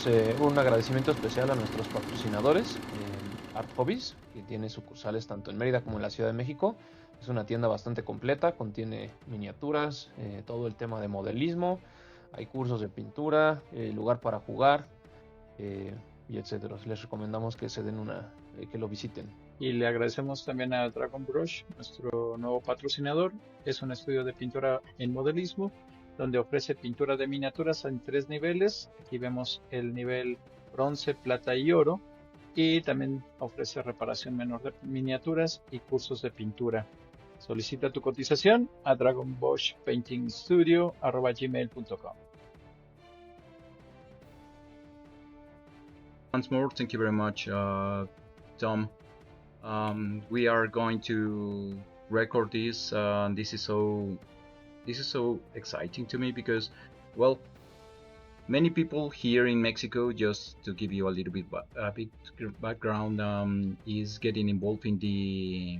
queremos un agradecimiento especial a nuestros patrocinadores, Art Hobbies, que tiene sucursales tanto en Mérida como en la Ciudad de México. Es una tienda bastante completa, contiene miniaturas, todo el tema de modelismo, hay cursos de pintura, lugar para jugar, y etcétera. Les recomendamos que que lo visiten. Y le agradecemos también a Dragon Brush, nuestro nuevo patrocinador. Es un estudio de pintura en modelismo, donde ofrece pintura de miniaturas en 3 niveles. Aquí vemos el nivel bronce, plata y oro. Y también ofrece reparación menor de miniaturas y cursos de pintura. Solicita tu cotización a dragonboshpaintingstudio@gmail.com. Once more, thank you very much, Tom. We are going to record this. This is so exciting to me because, well, many people here in Mexico, just to give you a little bit background, is getting involved in the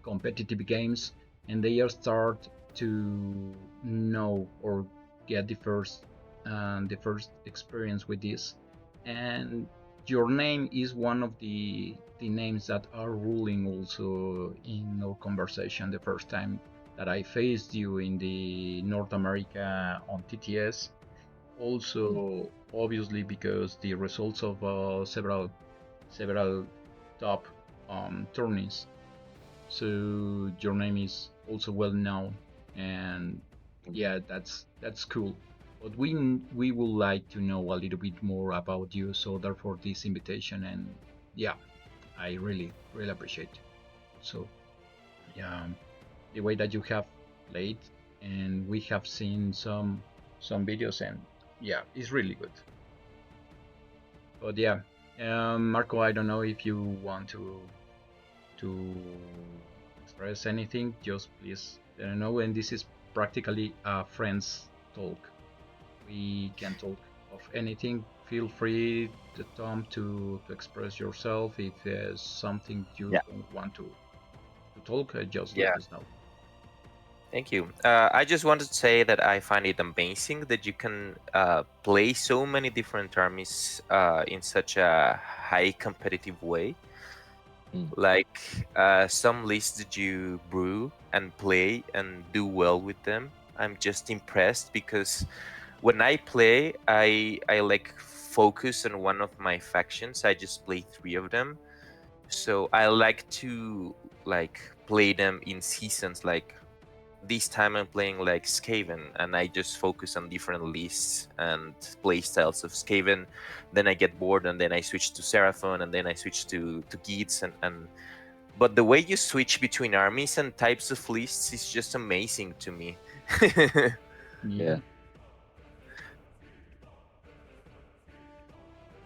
competitive games, and they are start to know or get the first experience with this. And your name is one of the names that are ruling also in our conversation. The first time that I faced you in the North America on TTS, also obviously because the results of several top tourneys. So your name is also well known, and yeah, that's cool. But we would like to know a little bit more about you, so therefore this invitation, and yeah, I really appreciate it. So yeah, the way that you have played, and we have seen some videos, and yeah, it's really good. But yeah, Marco, I don't know if you want to express anything. Just please let me know. And this is practically a friends talk. We can talk of anything. Feel free, Tom, to express yourself. If there's something you don't want to talk, just let us know. Thank you. I just wanted to say that I find it amazing that you can play so many different armies in such a high competitive way. Like some lists that you brew and play and do well with them. I'm just impressed because when I play, I like focus on one of my factions. I just play 3 of them, so I like to like play them in seasons. Like this time I'm playing like Skaven, and I just focus on different lists and play styles of Skaven. Then I get bored, and then I switch to Seraphon, and then I switch to Geats, and but the way you switch between armies and types of lists is just amazing to me. Yeah.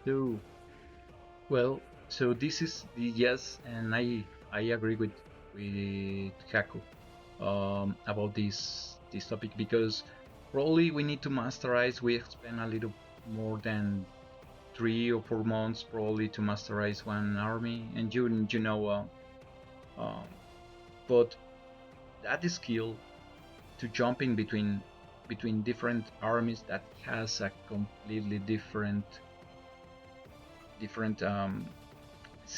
So, well, so this is the yes, and I agree with Jaco about this topic, because probably we need to masterize. We spend a little more than 3 or 4 months probably to masterize one army, and you know, but that skill to jump in between different armies that has a completely different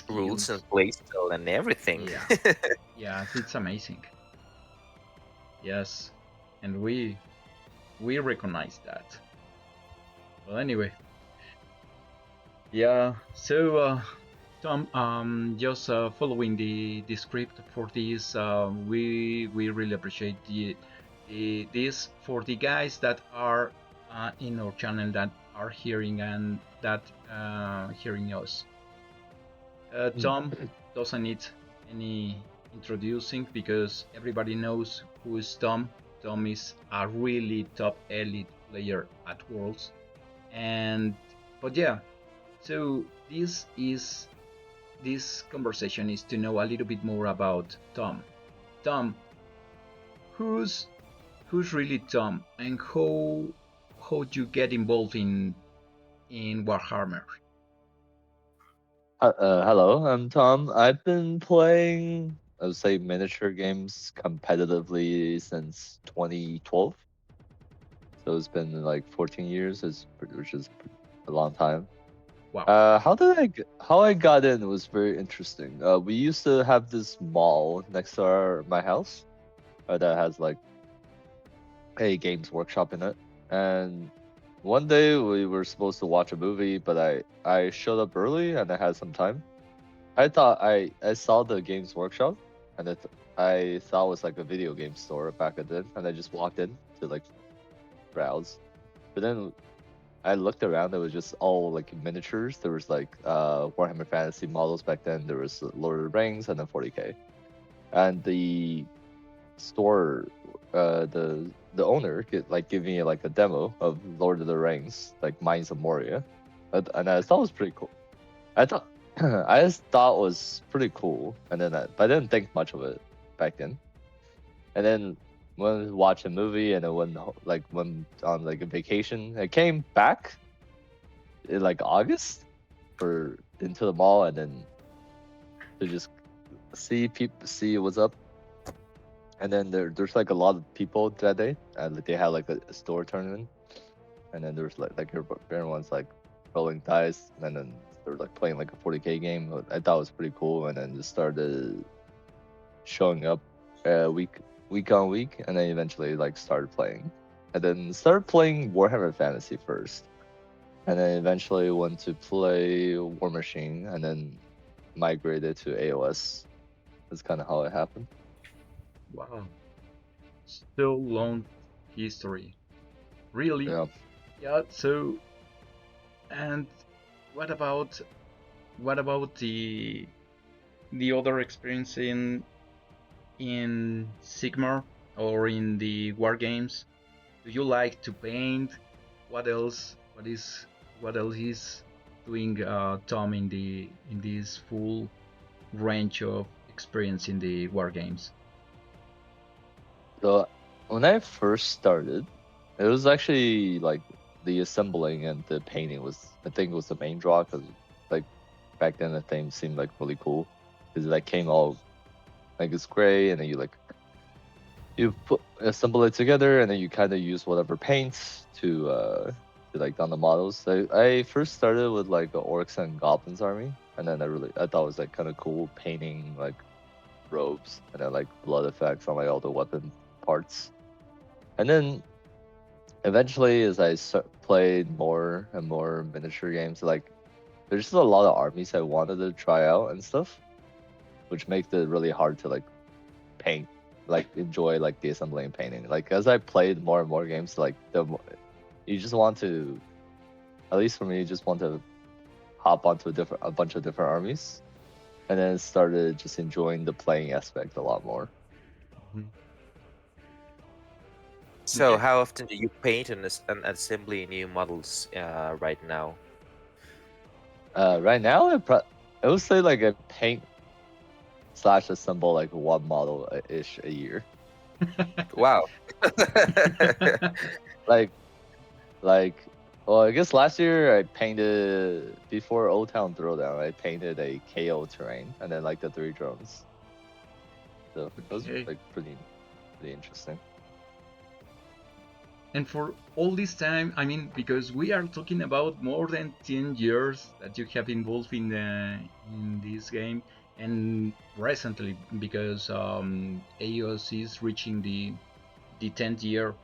rules and playstyle and everything. Yeah, it's amazing. Yes, and we recognize that. Well, anyway, yeah. So, Tom, just following the script for this, we really appreciate this for the guys that are in our channel that are hearing and that hearing us. Tom doesn't need any introducing because everybody knows who is Tom. Tom is a really top elite player at Worlds, but yeah. So this conversation is to know a little bit more about Tom. Tom, who's really Tom, and how you get involved in Warhammer? Hello, I'm Tom. I've been playing, I would say, miniature games competitively since 2012. So it's been like 14 years, which is a long time. Wow. How I got in was very interesting. We used to have this mall next to my house that has like a games workshop in it. And one day we were supposed to watch a movie, but I showed up early and I had some time. I thought I saw the games workshop and I thought it was like a video game store back then, and I just walked in to like browse. But then I looked around, it was just all like miniatures. There was like Warhammer Fantasy models back then. There was Lord of the Rings and then 40k. And the store, the owner gave me like a demo of Lord of the Rings, like Mines of Moria, and I thought it was pretty cool. I just thought it was pretty cool, and then but I didn't think much of it back then. And then went to watch a movie, and I went on like a vacation. I came back in like August into the mall, and then to just see what's up. And then there's like a lot of people that day, and they had like a store tournament, and then there's like everyone's like rolling dice, and then they're like playing like a 40k game. I thought it was pretty cool, and then just started showing up week on week, and then eventually like started playing, and then started playing Warhammer Fantasy first, and then eventually went to play War Machine, and then migrated to AOS. That's kind of how it happened. Wow. So long history. Really? Yeah. Yeah, so and what about the other experience in Sigmar or in the war games? Do you like to paint? What else is doing Tom in this full range of experience in the war games? So when I first started, it was actually like the assembling and the painting was the main draw, because like back then the thing seemed like really cool, because it like came all like it's gray, and then you assemble it together, and then you kind of use whatever paints to like on the models. So I first started with like the orcs and goblins army, and then I thought it was like kind of cool painting like robes and then like blood effects on like all the weapon parts. And then eventually, as I played more and more miniature games, like there's just a lot of armies I wanted to try out and stuff, which makes it really hard to like paint, like enjoy like the assembly and painting. Like as I played more and more games, like you just want to, at least for me, you just want to hop onto a bunch of different armies, and then started just enjoying the playing aspect a lot more. Mhm. So, Okay. how often do you paint and assembly new models right now? Right now, I would say like I paint / assemble like one model ish a year. Wow. Well, I guess last year I painted, before Old Town Throwdown, I painted a KO terrain and then like the 3 drones. So those are Okay. like pretty interesting. And for all this time, I mean, because we are talking about more than 10 years that you have involved in this game, and recently because AOS is reaching the 10th year.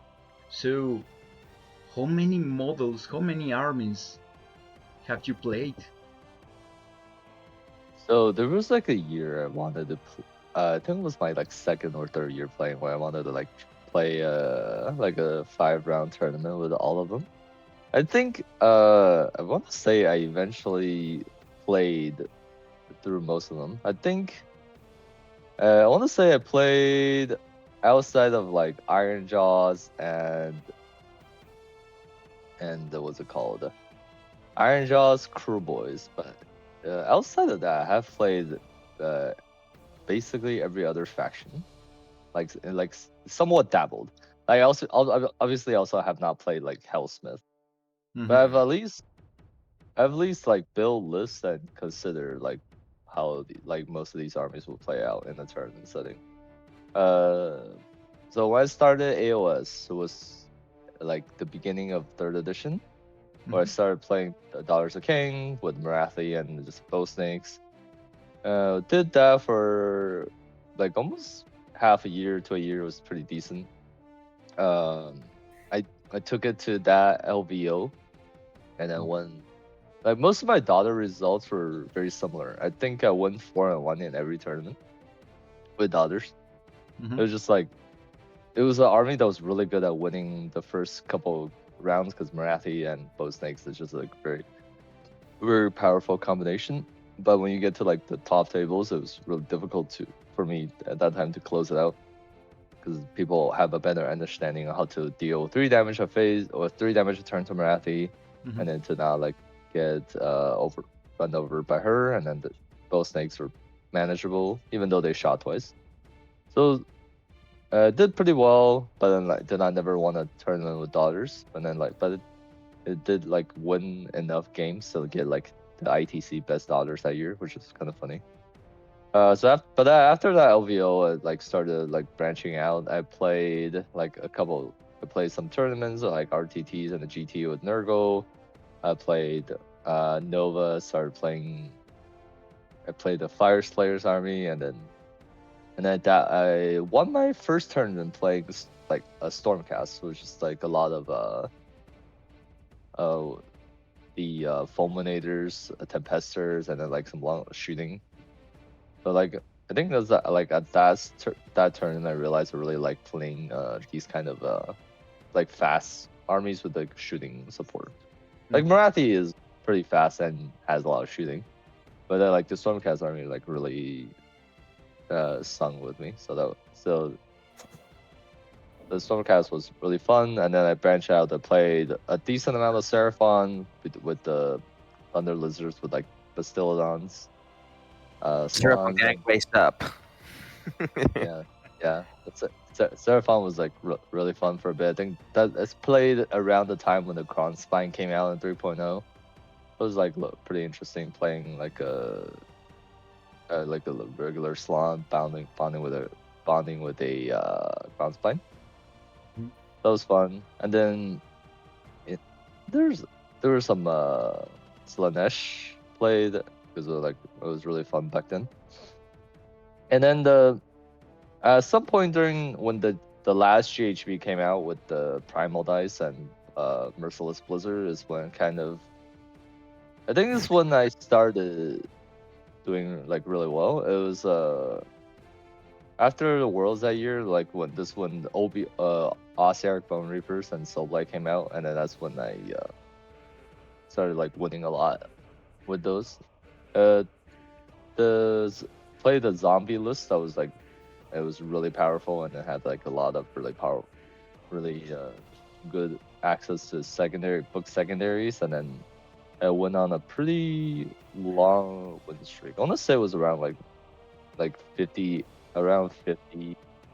So, how many models, how many armies have you played? So there was like a year I wanted to I think it was my like second or third year playing, where I wanted to like play like a 5-round tournament with all of them. I think I want to say I eventually played through most of them. I think I want to say I played outside of like Iron Jaws and what's it called? Iron Jaws, Crew Boys, but outside of that, I have played basically every other faction, like somewhat dabbled. I also obviously also have not played like Hellsmith, but I've at least like build lists and consider like how like most of these armies will play out in a tournament setting. So when I started AOS, it was like the beginning of 3rd edition, where I started playing Dollars of King with Marathi and just bow snakes. Did that for like almost half a year to a year. It was pretty decent. I took it to that LVO, and then won. Like most of my daughter results were very similar. I think I won 4-1 in every tournament with daughters. It was just like it was an army that was really good at winning the first couple rounds because Marathi and bow snakes is just like very, very powerful combination. But when you get to like the top tables, it was really difficult for me at that time to close it out because people have a better understanding of how to deal 3 damage a phase or 3 damage a turn to Marathi, and then to not like get run over by her, and then the bow snakes were manageable even though they shot twice. So did pretty well, but then I never won a tournament with daughters. But then it did like win enough games to get like the ITC best daughters that year, which is kind of funny. After that LVO, I like started like branching out. I played some tournaments like RTTs and the GT with Nurgle. I played Nova. I played the Fire Slayers army, and then I won my first tournament playing like a Stormcast, which is like a lot of the Fulminators, Tempesters, and then like some long shooting. So like I think that's like at that tournament I realized I really like playing these kind of like fast armies with like shooting support. Like Marathi is pretty fast and has a lot of shooting, but then like the Stormcast army like really sung with me. So the Stormcast was really fun, and then I branched out. I played a decent amount of Seraphon with the Thunder Lizards with like Bastillodons. Seraphon getting raised up. yeah. That's it. Seraphon was like really fun for a bit. I think that it's played around the time when the Kron Spine came out in 3.0. It was like pretty interesting playing like a regular Slon bonding with a Kron Spine. That was fun. And then there was some Slanesh played because it was really fun back then. And then at some point during when the last GHB came out with the Primal Dice and Merciless Blizzard is when I think this is when I started doing like really well. It was after the Worlds that year, like when Ossiarch Bone Reapers and Soulblight came out, and then that's when I started like winning a lot with those. Play the zombie list that was like it was really powerful, and it had like a lot of really good access to secondaries, and then I went on a pretty long win streak. I want to say it was around like 50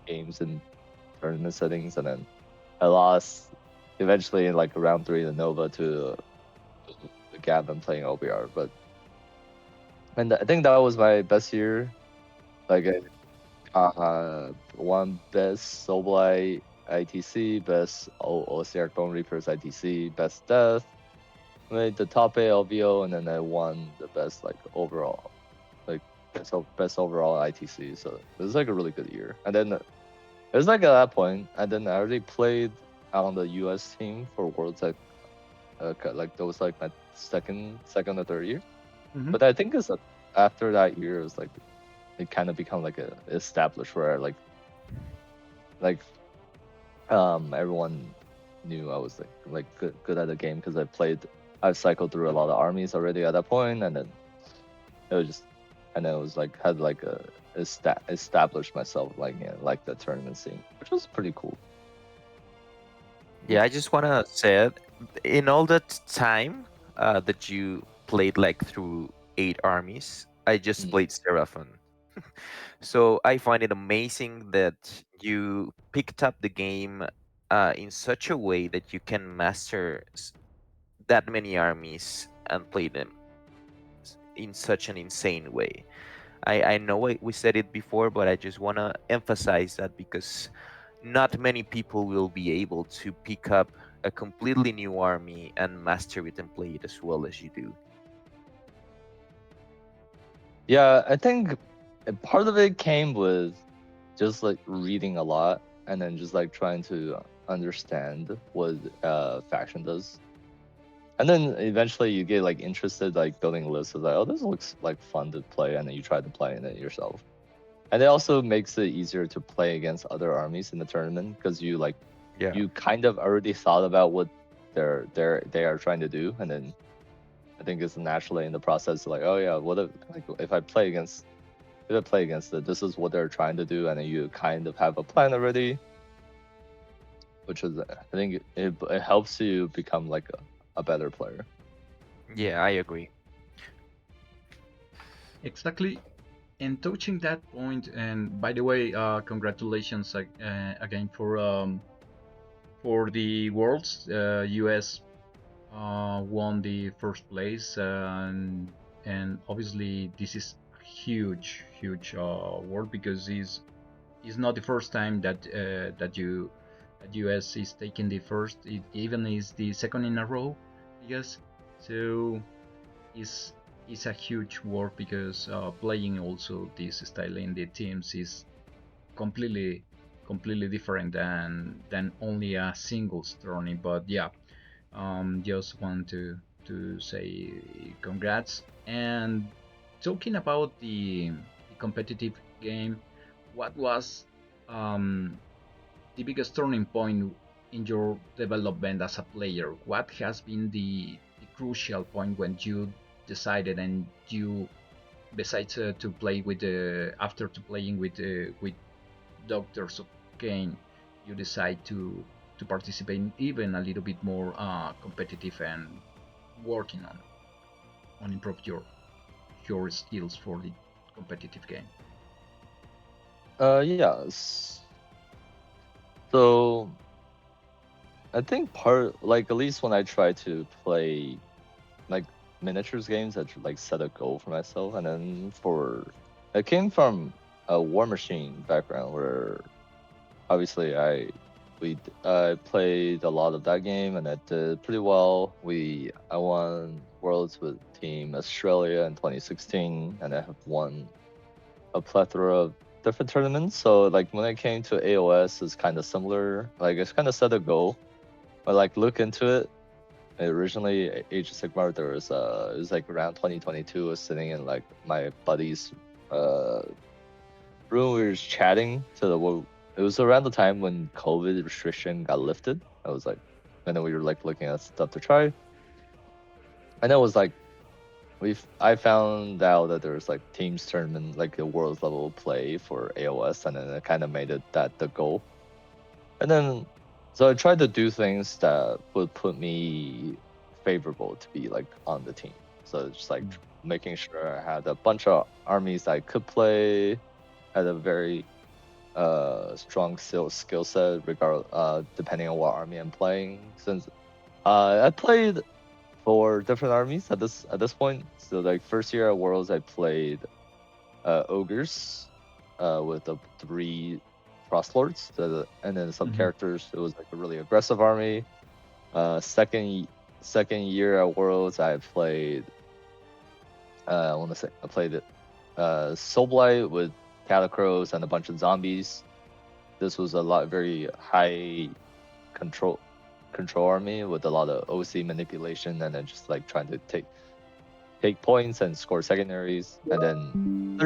games in tournament settings, and then I lost eventually in like round 3 in Nova to Gavin playing OBR. And I think that was my best year. Like won best Soulblight ITC, best Ossiarch Bone Reapers ITC, best Death. Made the top 8 LVO, and then I won the best like overall, like best overall ITC. So it was like a really good year. And then it was like at that point, and then I already played on the US team for Worlds. Like that was like my second or third year. But I think it's after that year, it was like it kind of become like a established where everyone knew I was like good at the game because I've cycled through a lot of armies already at that point, and then it was like had like established myself like the tournament scene, which was pretty cool. Yeah, I just want to say it. In all that time that you played like through 8 armies, I just played Seraphon. So I find it amazing that you picked up the game in such a way that you can master that many armies and play them in such an insane way. I know we said it before, but I just want to emphasize that because not many people will be able to pick up a completely new army and master it and play it as well as you do? Yeah, I think part of it came with just like reading a lot and then just like trying to understand what faction does. And then eventually you get like interested, like building lists of like, oh, this looks like fun to play, and then you try to play in it yourself. And it also makes it easier to play against other armies in the tournament because you like you kind of already thought about what they are trying to do, and then I think it's naturally in the process like, oh yeah, what if I play against it, this is what they're trying to do, and then you kind of have a plan already, which is I think it helps you become like a better player. Yeah, I agree. Exactly. And touching that point, and by the way, congratulations again for the Worlds. US won the first place, and obviously this is a huge award because it's not the first time that US is taking the first. It even is the second in a row, I guess. So it's a huge work because playing also this style in the teams is completely different than only a singles tourney. But yeah, just want to say congrats. And talking about the competitive game, what was the biggest turning point in your development as a player? What has been the crucial point when you decided and you, besides to play with after to playing with Doctors of Kane, you decide to participate even a little bit more competitive and working on improve your skills for the competitive game? Yes. So I think like at least when I try to play like miniatures games, I like set a goal for myself, and then I came from a War Machine background where obviously I played a lot of that game and I did pretty well. I won Worlds with Team Australia in 2016, and I have won a plethora of different tournaments. So like when I came to AOS, it's kind of similar. Like it's kind of set a goal, but like look into it. Originally, Age of Sigmar, there was it was like around 2022. I was sitting in like my buddy's room. We were just chatting it was around the time when COVID restriction got lifted. I was like, and then we were like looking at stuff to try. And it was like I found out that there was like teams tournament, like a world level play for AOS, and then it kind of made it that the goal. And then so I tried to do things that would put me favorable to be like on the team. So just like making sure I had a bunch of armies I could play, had a very strong skill set depending on what army I'm playing. Since I played for different armies at this point. So like first year at Worlds, I played ogres with the 3 frost lords, and then some characters. It was like a really aggressive army. Second year at Worlds, I played I played Soulblight with Catacrows and a bunch of zombies. This was a very high control army with a lot of OC manipulation, and then just like trying to take points and score secondaries. And then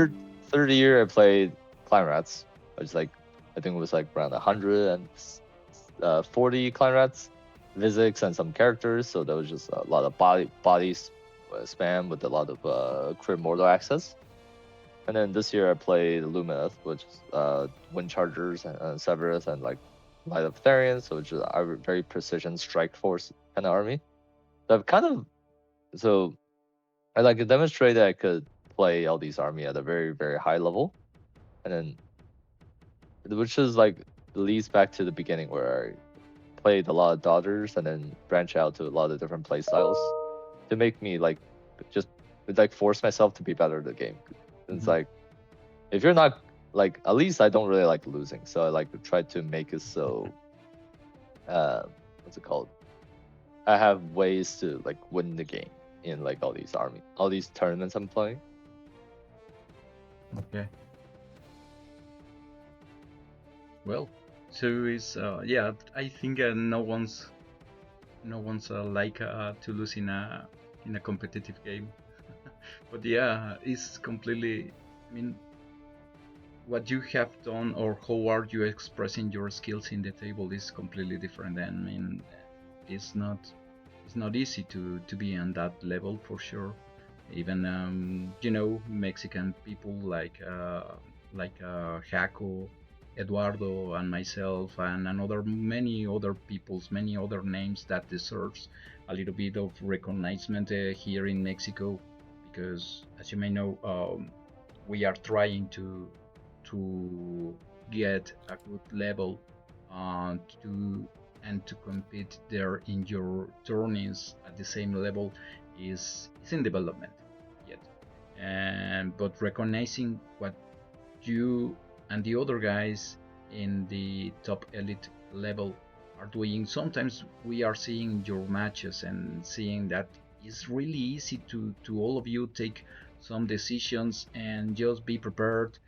third year I played Clan Rats, which like I think it was like around 140 Clan Rats, Physics and some characters. So there was just a lot of bodies spam with a lot of crit mortal access. And then this year I played Lumineth, which is Wind Chargers and Severus and like Light of Therians, which is a very precision strike force kind of army. So I like to demonstrate that I could play all these army at a very, very high level. And then which is like leads back to the beginning where I played a lot of Daughters and then branch out to a lot of different play styles to make me like just like force myself to be better at the game. It's like if you're not like, at least I don't really like losing, so I like to try to make it so what's it called, I have ways to like win the game in like all these tournaments I'm playing. Okay. Well, so it's yeah. I think no one's like to lose in a competitive game. But yeah, it's completely. I mean, what you have done or how are you expressing your skills in the table is completely different. And I mean, it's not easy to be on that level for sure. Even you know, Mexican people like Jaco, Eduardo, and myself, and many other peoples, many other names that deserves a little bit of recognition here in Mexico, because as you may know, we are trying to get a good level to compete there in your tourneys at the same level is in development yet. But recognizing what you and the other guys in the top elite level are doing, sometimes we are seeing your matches and seeing that it's really easy to all of you take some decisions and just be prepared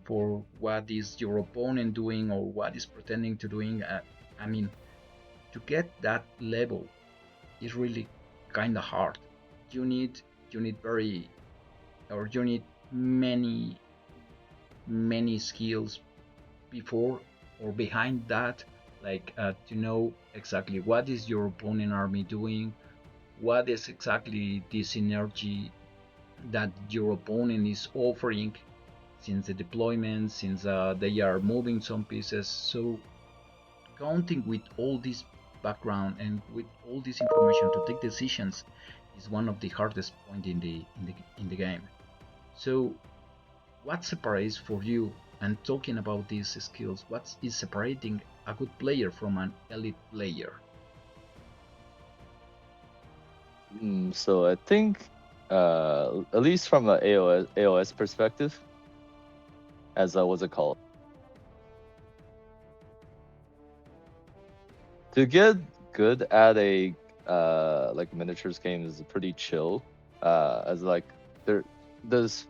for what is your opponent doing or what is pretending to doing. I mean, to get that level is really kind of hard. You need many skills before or behind that, like to know exactly what is your opponent army doing, what is exactly the synergy that your opponent is offering since the deployment, since they are moving some pieces. So counting with all this background and with all this information to take decisions is one of the hardest points in the game. So what separates for you, and talking about these skills, what is separating a good player from an elite player? So I think at least from an AOS perspective, as what's it called? To get good at a like miniatures game is pretty chill. As like there's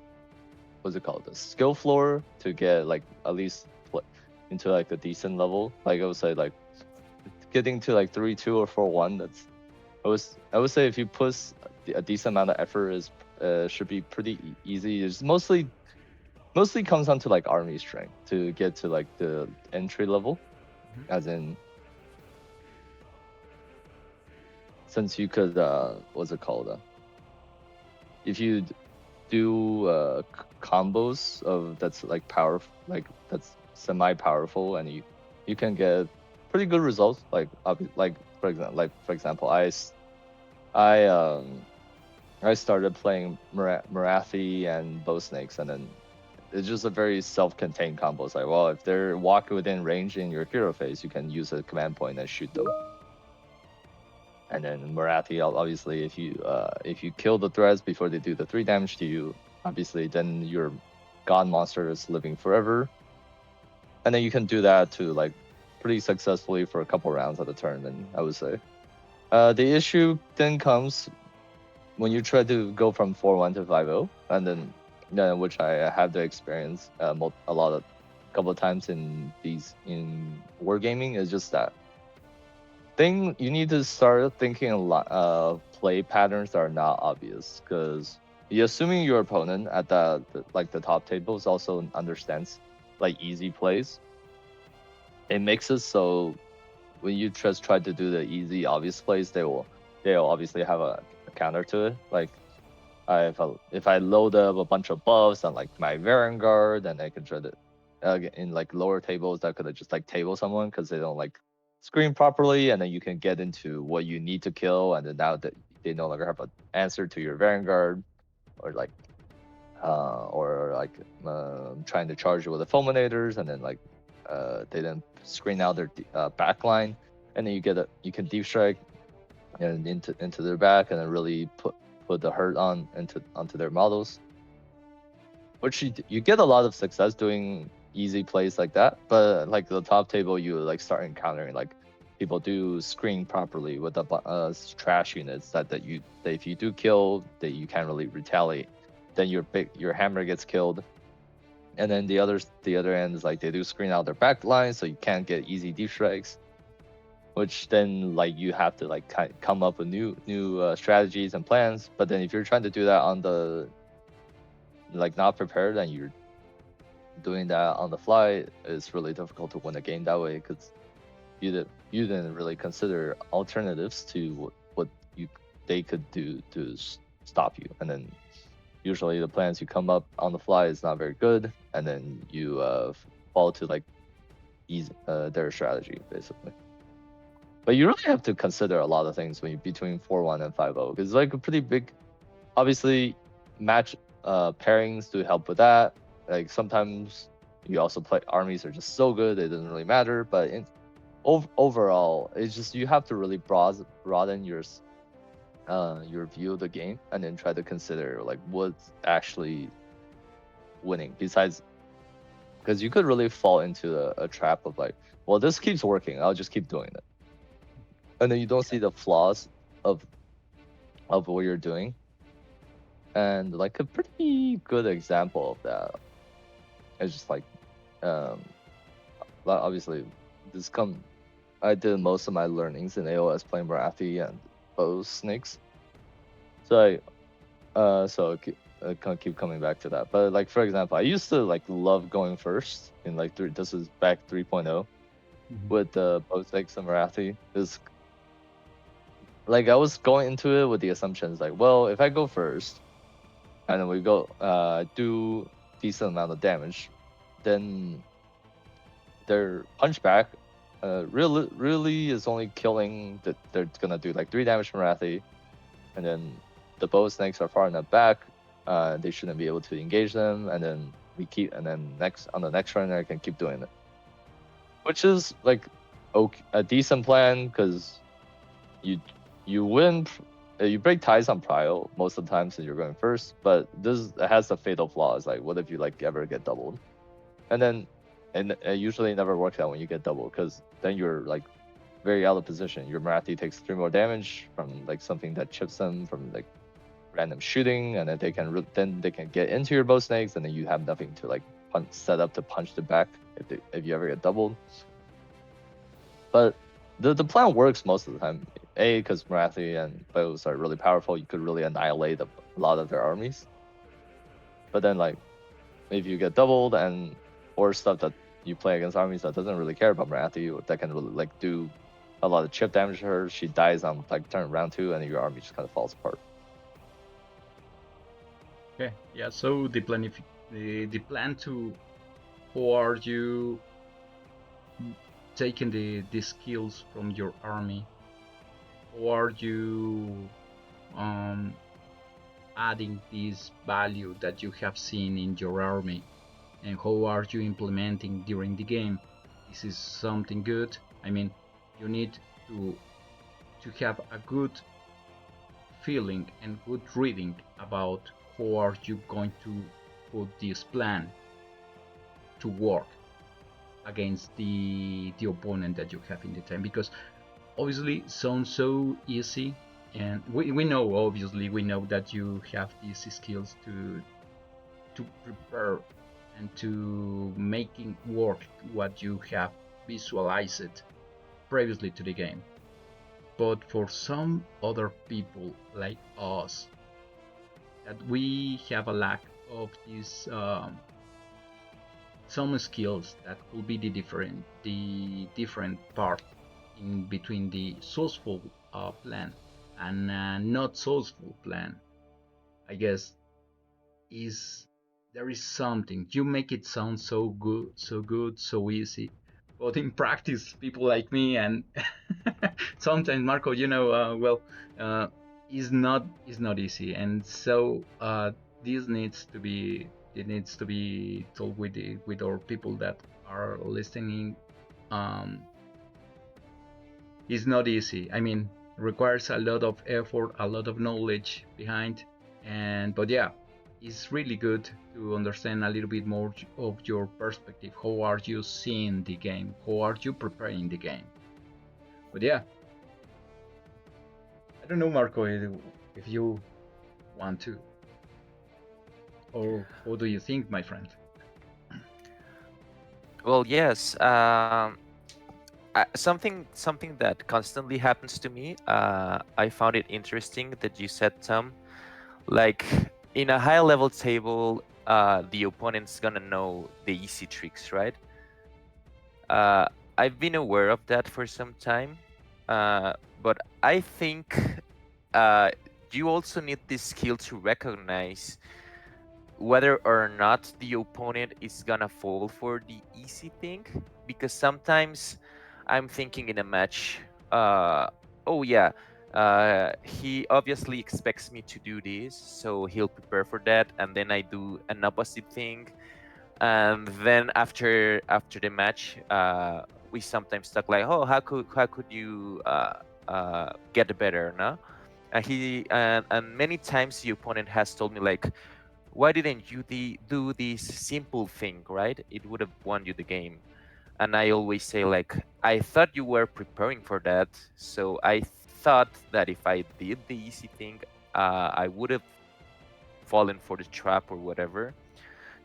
what's it called? The skill floor to get like at least into like a decent level. Like I would say like getting to like 3-2 or 4-1. That's I would say if you put a decent amount of effort is should be pretty easy. It's mostly comes down to like army strength to get to like the entry level, as in. Since you could, what's it called? If you do combos of that's like powerful, like that's semi-powerful, and you can get pretty good results. Like for example, I started playing Marathi and Bow Snakes, and then it's just a very self-contained combo. It's like, well, if they're walking within range in your hero phase, you can use a command point and shoot them. And then Marathi, obviously, if you kill the threats before they do the 3 damage to you, obviously then your god monster is living forever. And then you can do that to like pretty successfully for a couple rounds at a tournament, I would say. The issue then comes when you try to go from 4-1 to 5-0, and then which I have the experience a couple of times in wargaming, is just that thing. You need to start thinking a lot of play patterns that are not obvious, because you're assuming your opponent at the top tables also understands like easy plays. It makes it so when you just try to do the easy obvious plays, they'll obviously have a counter to it. Like if I load up a bunch of buffs on like my Vanguard, then I can try to in like lower tables that could just like table someone because they don't like screen properly, and then you can get into what you need to kill, and then now that they no longer have an answer to your Vanguard, or trying to charge you with the fulminators, and then like they then screen out their back line, and then you can deep strike and into their back, and then really put the hurt onto their models, which you get a lot of success doing easy plays like that. But like the top table, you like start encountering like people do screen properly with the trash units that if you do kill, that you can't really retaliate. Then your hammer gets killed, and then the other end is like they do screen out their back line, so you can't get easy deep strikes. Which then like you have to like come up with new strategies and plans. But then if you're trying to do that on the like not prepared and you're doing that on the fly, it's really difficult to win a game that way because you didn't really consider alternatives to what they could do to stop you. And then usually the plans you come up on the fly is not very good, and then you fall to like their strategy basically. But you really have to consider a lot of things when you between 4-1 and 5-0 because it's like a pretty big, obviously, match pairings to help with that. Like sometimes you also play armies are just so good it doesn't really matter. But overall, it's just you have to really broaden your view of the game and then try to consider like what's actually winning. Besides, because you could really fall into a trap of like, well, this keeps working, I'll just keep doing it. And then you don't see the flaws of what you're doing. And like a pretty good example of that is just like, obviously, I did most of my learnings in AOS playing Marathi and bow snakes. So I can't keep coming back to that. But like for example, I used to like love going first in like this is back 3.0 with the bow snakes and Marathi. Is like I was going into it with the assumptions like, well, if I go first and then we go do decent amount of damage, then their punchback really is only killing that they're gonna do like 3 damage from Marathi, and then the bow snakes are far enough back, they shouldn't be able to engage them, and then on the next turn I can keep doing it, which is like a decent plan because you win, you break ties on prio most of the time since you're going first, but this has the fatal flaws. Like, what if you like ever get doubled? And it usually never works out when you get doubled because then you're like very out of position. Your Marathi takes 3 more damage from like something that chips them from like random shooting, and then they can get into your bow snakes, and then you have nothing to like set up to punch them back if you ever get doubled. But the plan works most of the time. Because Marathi and bows are really powerful, you could really annihilate a lot of their armies. But then, like, if you get doubled or stuff that you play against armies that doesn't really care about Marathi, or that can really like do a lot of chip damage to her, she dies on like turn round 2, and then your army just kind of falls apart. Okay, yeah. So the plan to, or are you taking the skills from your army? Or are you adding this value that you have seen in your army, and how are you implementing during the game? This is something good. I mean, you need to have a good feeling and good reading about how are you going to put this plan to work against the opponent that you have in the time, because obviously sounds so easy, and we know that you have these skills to prepare and to making work what you have visualized previously to the game. But for some other people like us, that we have a lack of these some skills that could be the different part in between the sourceful plan and not sourceful plan. I guess there is something. You make it sound so good, so easy, but in practice, people like me and sometimes Marco, is not easy, and so this needs to be told with our people that are listening. It's not easy. I mean, requires a lot of effort, a lot of knowledge behind, but yeah, it's really good to understand a little bit more of your perspective. How are you seeing the game? How are you preparing the game? But yeah, I don't know, Marco, if you want to, or what do you think, my friend? Well, yes. Something that constantly happens to me. I found it interesting that you said, Tom, like in a high level table, the opponent's gonna know the easy tricks, right? Uh, I've been aware of that for some time, but I think you also need this skill to recognize whether or not the opponent is gonna fall for the easy thing, because sometimes I'm thinking in a match, oh yeah, he obviously expects me to do this, so he'll prepare for that, and then I do an opposite thing, and then after the match, we sometimes talk like, oh, how could you get better, no? And many times the opponent has told me like, why didn't you do this simple thing, right? It would have won you the game. And I always say like, I thought you were preparing for that, so I thought that if I did the easy thing, I would have fallen for the trap or whatever.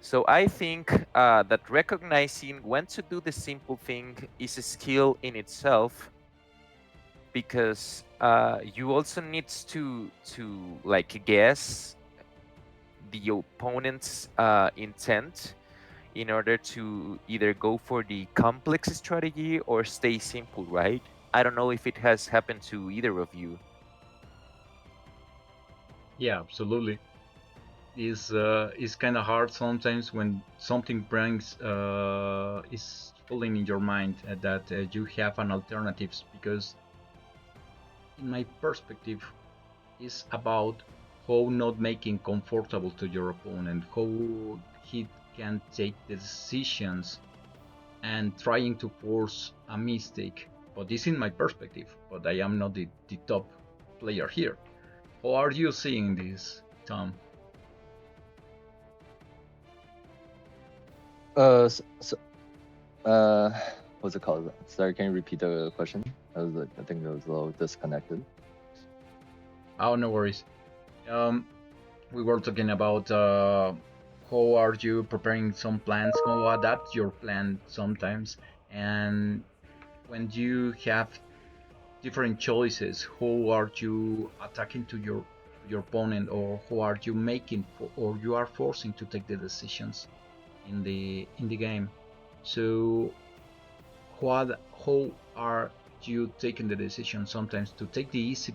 So I think that recognizing when to do the simple thing is a skill in itself, because you also need to like guess the opponent's intent in order to either go for the complex strategy or stay simple, right? I don't know if it has happened to either of you. Yeah, absolutely. Is kind of hard sometimes when something brings is falling in your mind that you have an alternatives, because in my perspective is about how not making comfortable to your opponent, how he can take the decisions and trying to force a mistake. But this is my perspective, but I am not the top player here. How are you seeing this, Tom? What's it called? Sorry, can you repeat the question? I think it was a little disconnected. Oh, no worries. We were talking about how are you preparing some plans, how adapt your plan sometimes, and when you have different choices, how are you attacking to your opponent, or how are you making or you are forcing to take the decisions in the game. So how are you taking the decision sometimes to take the easy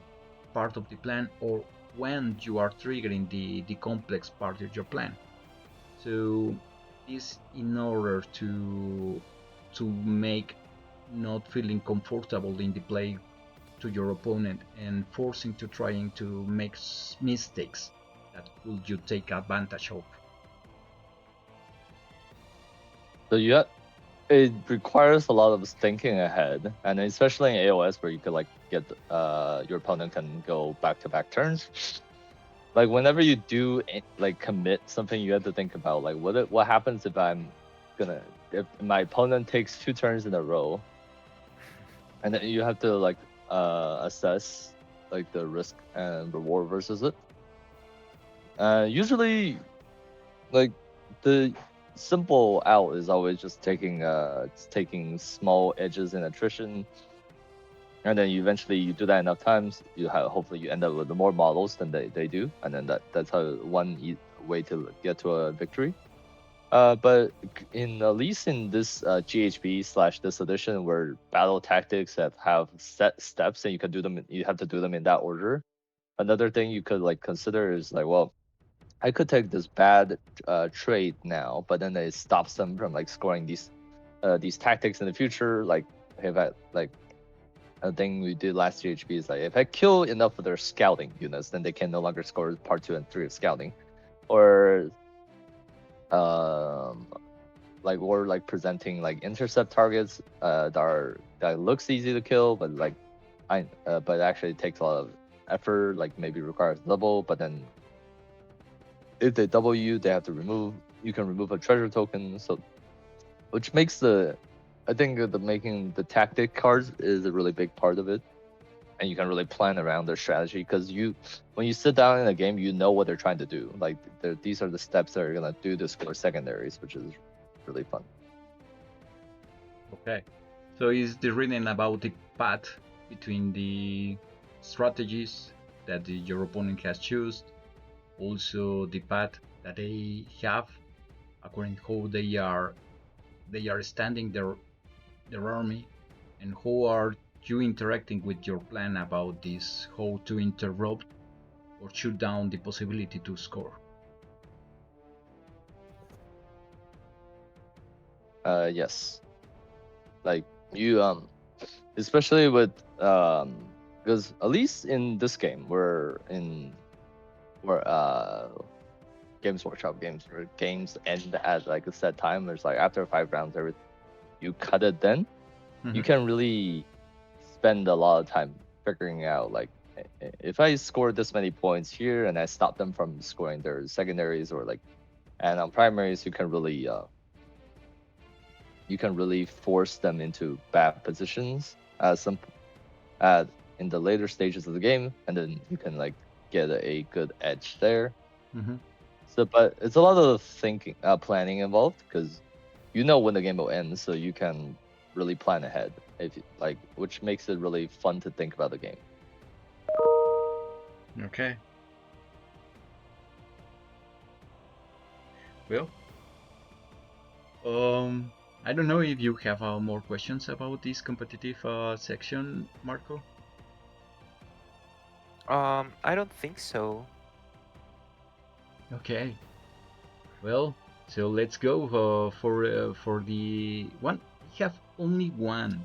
part of the plan, or when you are triggering the complex part of your plan? So this in order to make not feeling comfortable in the play to your opponent and forcing to trying to make mistakes that could you take advantage of. So it requires a lot of thinking ahead, and especially in AOS where you could like get your opponent can go back-to-back turns. Like whenever you do like commit something, you have to think about like what happens if if my opponent takes 2 turns in a row, and then you have to like assess like the risk and reward versus it. Usually, like the simple out is always just taking small edges in attrition, and then you do that enough times, hopefully you end up with more models than they do, and then that's how one way to get to a victory. But at least in this GHB / this edition, where battle tactics have set steps and you have to do them in that order. Another thing you could like consider is like, well, I could take this bad trade now, but then it stops them from like scoring these tactics in the future. Like if I like a thing we did last GHB is like, if I kill enough of their scouting units, then they can no longer score part 2 and 3 of scouting, or like we're like presenting like intercept targets that looks easy to kill, but like but actually takes a lot of effort, like maybe requires double, but then if they double you, you can remove a treasure token, so which makes the I think making the tactic cards is a really big part of it, and you can really plan around their strategy because when you sit down in a game, you know what they're trying to do. Like these are the steps that are gonna do to score secondaries, which is really fun. Okay, so is the reading about the path between the strategies that your opponent has chosen, also the path that they have according to how they are standing their army, and how are you interacting with your plan about this, how to interrupt or shoot down the possibility to score. Yes, like you especially with because at least in this game we're Games Workshop games where games end at like a set time. There's like after 5 rounds you cut it then. You can really spend a lot of time figuring out like if I score this many points here and I stop them from scoring their secondaries or like, and on primaries you can really force them into bad positions in the later stages of the game, and then you can like get a good edge there. So, but it's a lot of planning involved because you know when the game will end, so you can really plan ahead, which makes it really fun to think about the game. Okay. Well, I don't know if you have more questions about this competitive section, Marco. I don't think so. Okay. Well, so let's go for the one. We have only one.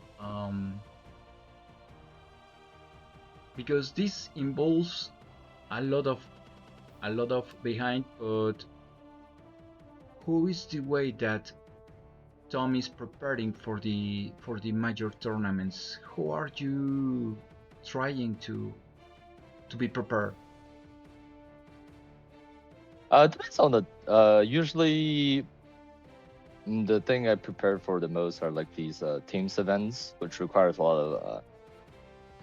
Because this involves a lot of behind, but who is the way that Tom is preparing for the major tournaments? How are you trying to be prepared? Depends on the usually the thing I prepare for the most are like these teams events, which requires a lot of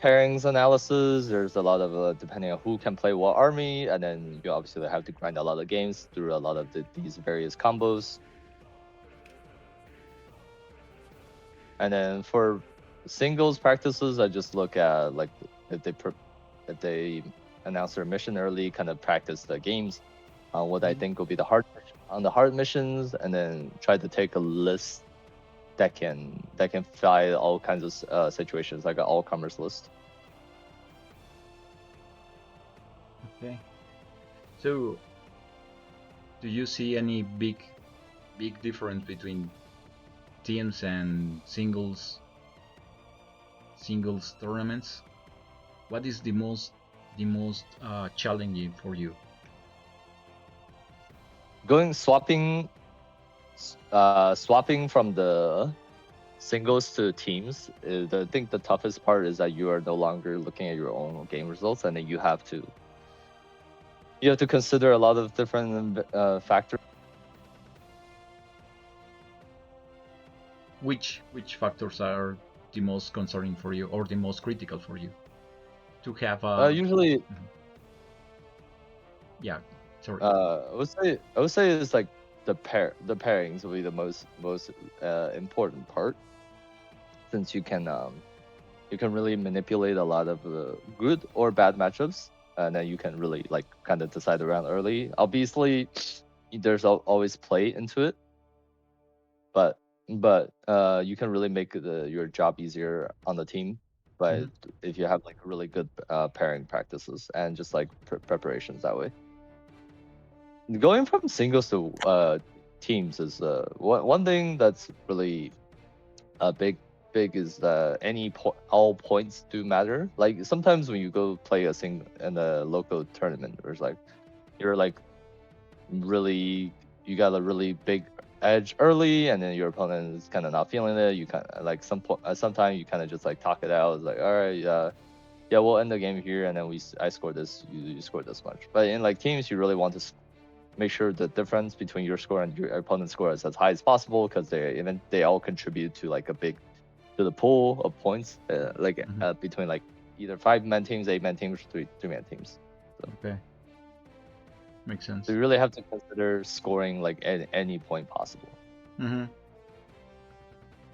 pairings analysis. There's a lot of depending on who can play what army, and then you obviously have to grind a lot of games through a lot of these various combos. And then for singles practices, I just look at like if they announce their mission early, kind of practice the games on what I think will be the hard missions, and then try to take a list that can fly all kinds of situations, like an all-comers list. Okay. So, do you see any big difference between teams and singles tournaments? What is the most challenging for you? Swapping from the singles to teams. I think the toughest part is that you are no longer looking at your own game results, and then you have to consider a lot of different factors. Which factors are the most concerning for you, or the most critical for you to have? Usually, yeah. Sorry. I would say it's like the pairings will be the most important part, since you can really manipulate a lot of good or bad matchups, and then you can really like kind of decide around early. Obviously, there's always play into it, but you can really make your job easier on the team. But if you have like really good pairing practices and just like preparations that way. Going from singles to teams is one thing that's really big is all points do matter. Like sometimes when you go play in a local tournament, there's like you got a really big edge early, and then your opponent is kind of not feeling it. You kind of like sometimes you kind of just like talk it out. It's like, all right, yeah, we'll end the game here, and then I score this, you score this much. But in like teams, you really want to make sure the difference between your score and your opponent's score is as high as possible, because they all contribute to like to the pool of points, between like either 5-man teams, 8-man teams, 3-man teams. So. Okay, makes sense. So you really have to consider scoring like at any point possible.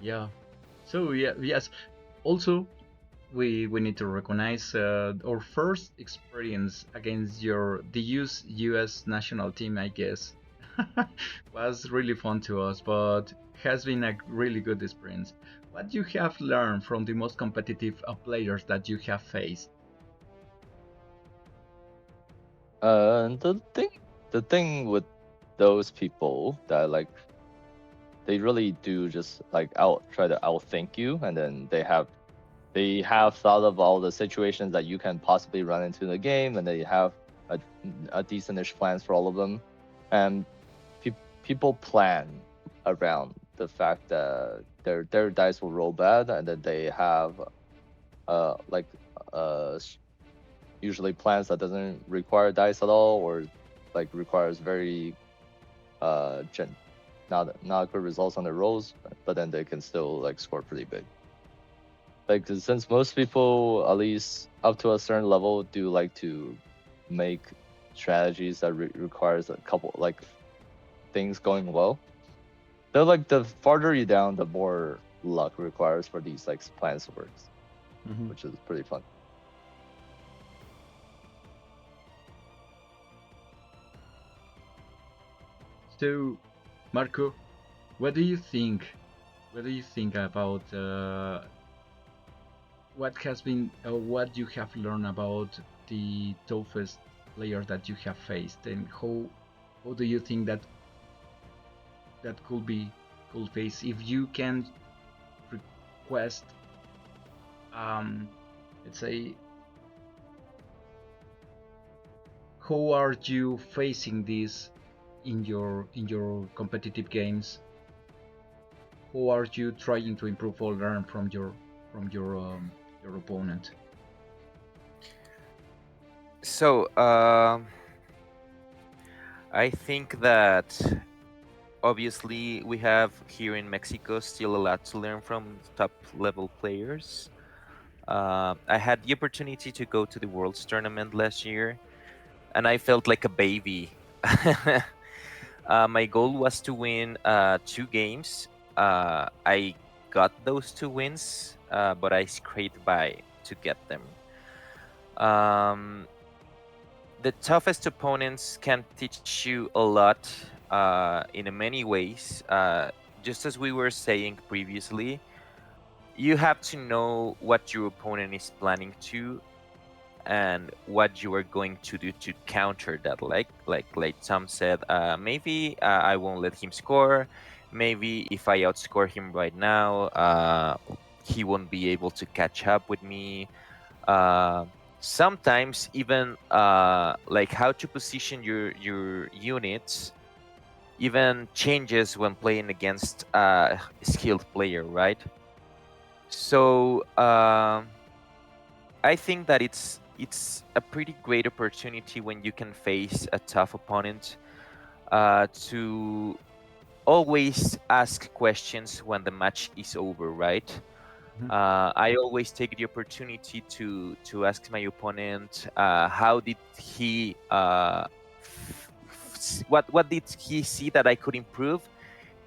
Yeah. So yes. Also, we need to recognize our first experience against the US national team, I guess, was really fun to us, but has been a really good experience. What you have learned from the most competitive players that you have faced? The thing with those people that like, they really do just like try to outthink you, and then they have thought of all the situations that you can possibly run into in the game, and they have a decentish plans for all of them, and people plan around the fact that their dice will roll bad, and then they have usually plans that doesn't require dice at all, or like requires very not good results on the rolls, but then they can still like score pretty big. Like, since most people, at least up to a certain level, do like to make strategies that requires a couple like things going well, they're like, the farther you down, the more luck requires for these like plans to work, which is pretty fun. So, Marco, what do you think? What do you think about what you have learned about the toughest players that you have faced, and how do you think that could face if you can request, let's say, how are you facing this in your competitive games? How are you trying to improve or learn from your opponent? So I think that obviously we have here in Mexico still a lot to learn from top level players. I had the opportunity to go to the World's Tournament last year, and I felt like a baby. My goal was to win 2 games. I got those 2 wins, but I scraped by to get them. The toughest opponents can teach you a lot in many ways. Just as we were saying previously, you have to know what your opponent is planning to, and what you are going to do to counter that. Like Tom said, maybe I won't let him score. Maybe if I outscore him right now, he won't be able to catch up with me. Sometimes even like how to position your units even changes when playing against a skilled player, right? So I think that it's a pretty great opportunity when you can face a tough opponent to always ask questions when the match is over, right? I always take the opportunity to ask my opponent how did he what did he see that I could improve,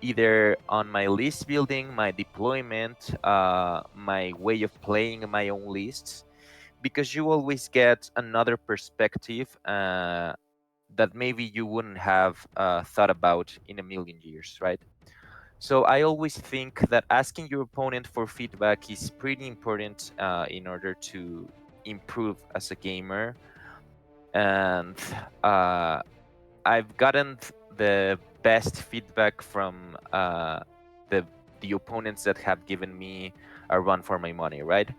either on my list building, my deployment, my way of playing my own lists, because you always get another perspective that maybe you wouldn't have thought about in a million years, right? So I always think that asking your opponent for feedback is pretty important in order to improve as a gamer. And I've gotten the best feedback from the opponents that have given me a run for my money, right?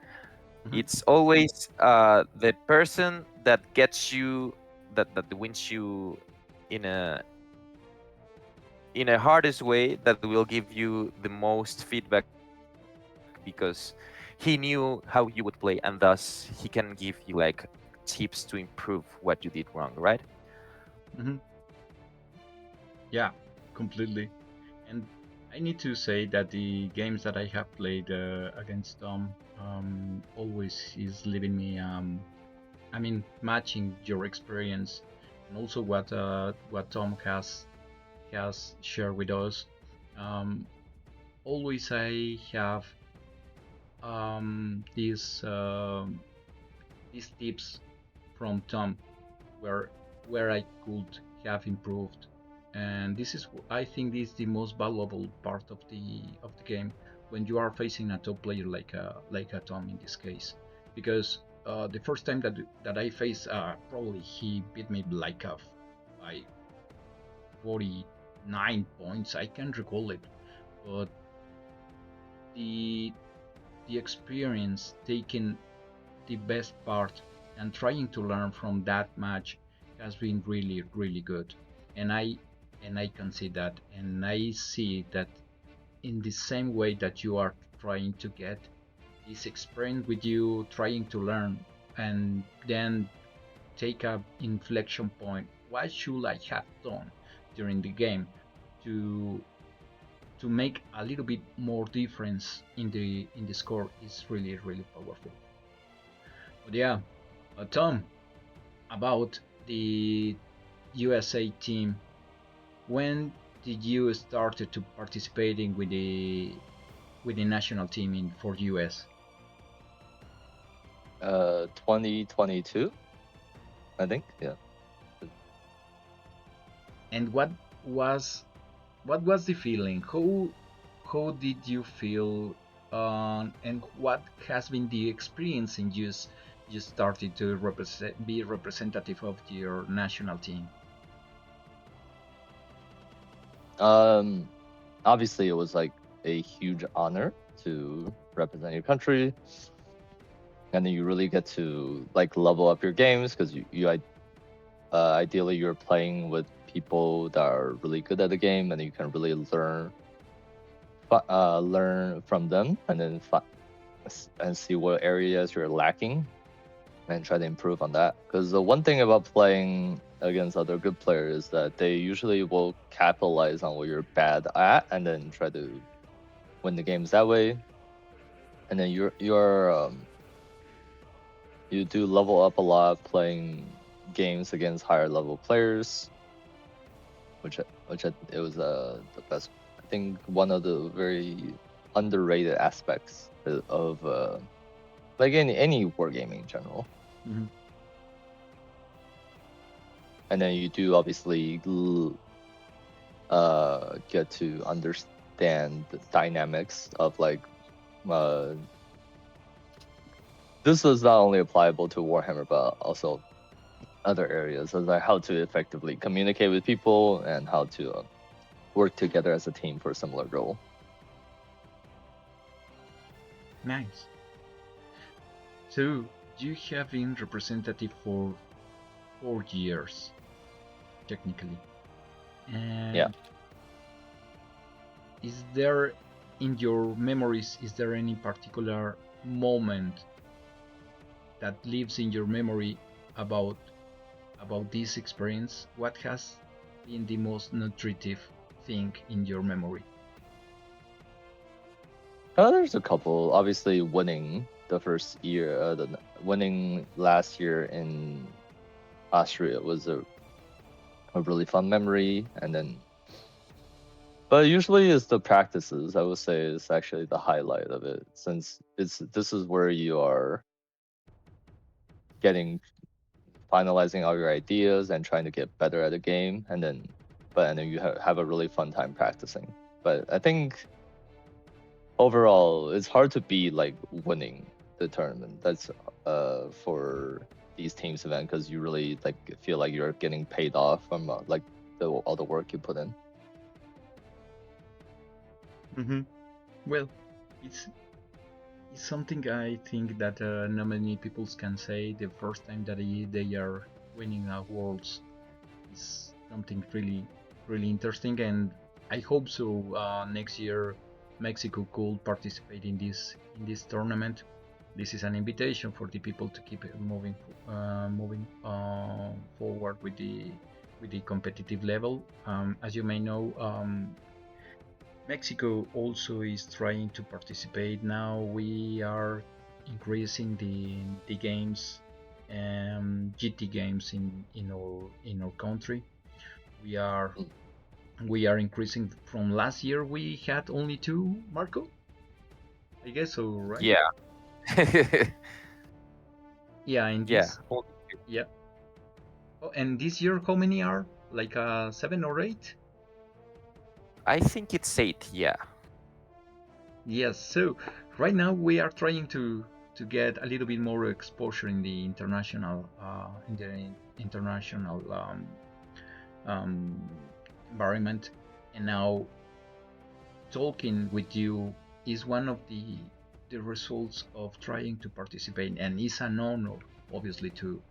It's always the person that gets you, that wins you in a hardest way, that will give you the most feedback, because he knew how you would play, and thus he can give you like tips to improve what you did wrong, right? Yeah, completely. And I need to say that the games that I have played against Tom always is leaving me, matching your experience and also what Tom has shared with us. Um, Always I have these tips from Tom where I could have improved, and this is I think this is the most valuable part of the game when you are facing a top player like a Tom in this case, because the first time that I faced, probably he beat me by 49 points. I can't recall it, but the experience taking the best part and trying to learn from that match has been really really good, and I can see that, and I see that in the same way that you are trying to get this experience with you, trying to learn and then take a inflection point. What should I have done during the game to make a little bit more difference in the score is really really powerful. But yeah, Tom, about the USA team, when did you start to participating with the national team in for US? 2022, I think. Yeah. And what was the feeling? How did you feel? And what has been the experience in you started to be representative of your national team? Obviously, it was like a huge honor to represent your country, and then you really get to like level up your games because ideally you're playing with people that are really good at the game, and you can really learn from them, and then and see what areas you're lacking, and try to improve on that. Because the one thing about playing against other good players is that they usually will capitalize on what you're bad at, and then try to win the games that way. And then you do level up a lot playing games against higher level players, which it was the best. I think one of the very underrated aspects of like any wargaming in general. Mm-hmm. And then you do obviously get to understand the dynamics of like this is not only applicable to Warhammer but also other areas, as like how to effectively communicate with people and how to work together as a team for a similar goal. Nice. So you have been representative for 4 years, technically. And yeah. Is there in your memories? Is there any particular moment that lives in your memory about this experience? What has been the most nutritive thing in your memory? There's a couple. Obviously, winning the first year, winning last year in Austria was a really fun memory, and then. But usually, it's the practices. I would say is actually the highlight of it, since this is where you are finalizing all your ideas and trying to get better at the game, and then you have a really fun time practicing. But I think overall, it's hard to be like winning the tournament. That's for these teams event, because you really like feel like you're getting paid off from like all the work you put in. Mm-hmm. Well, it's something I think that not many people can say. The first time that they are winning awards is something really really interesting, and I hope so. Next year, Mexico could participate in this tournament. This is an invitation for the people to keep moving forward with with the competitive level. As you may know, Mexico also is trying to participate now. We are increasing the games, GT games in our country. We are increasing. From last year we had only 2, Marco, I guess so, right? Yeah. Yeah, and Yeah. this, yeah. Oh, and this year how many are? Like 7 or 8? I think it's 8. Yeah. Yes. So right now we are trying to get a little bit more exposure in the international environment, and now talking with you is one of the results of trying to participate, and it's an honor, obviously, to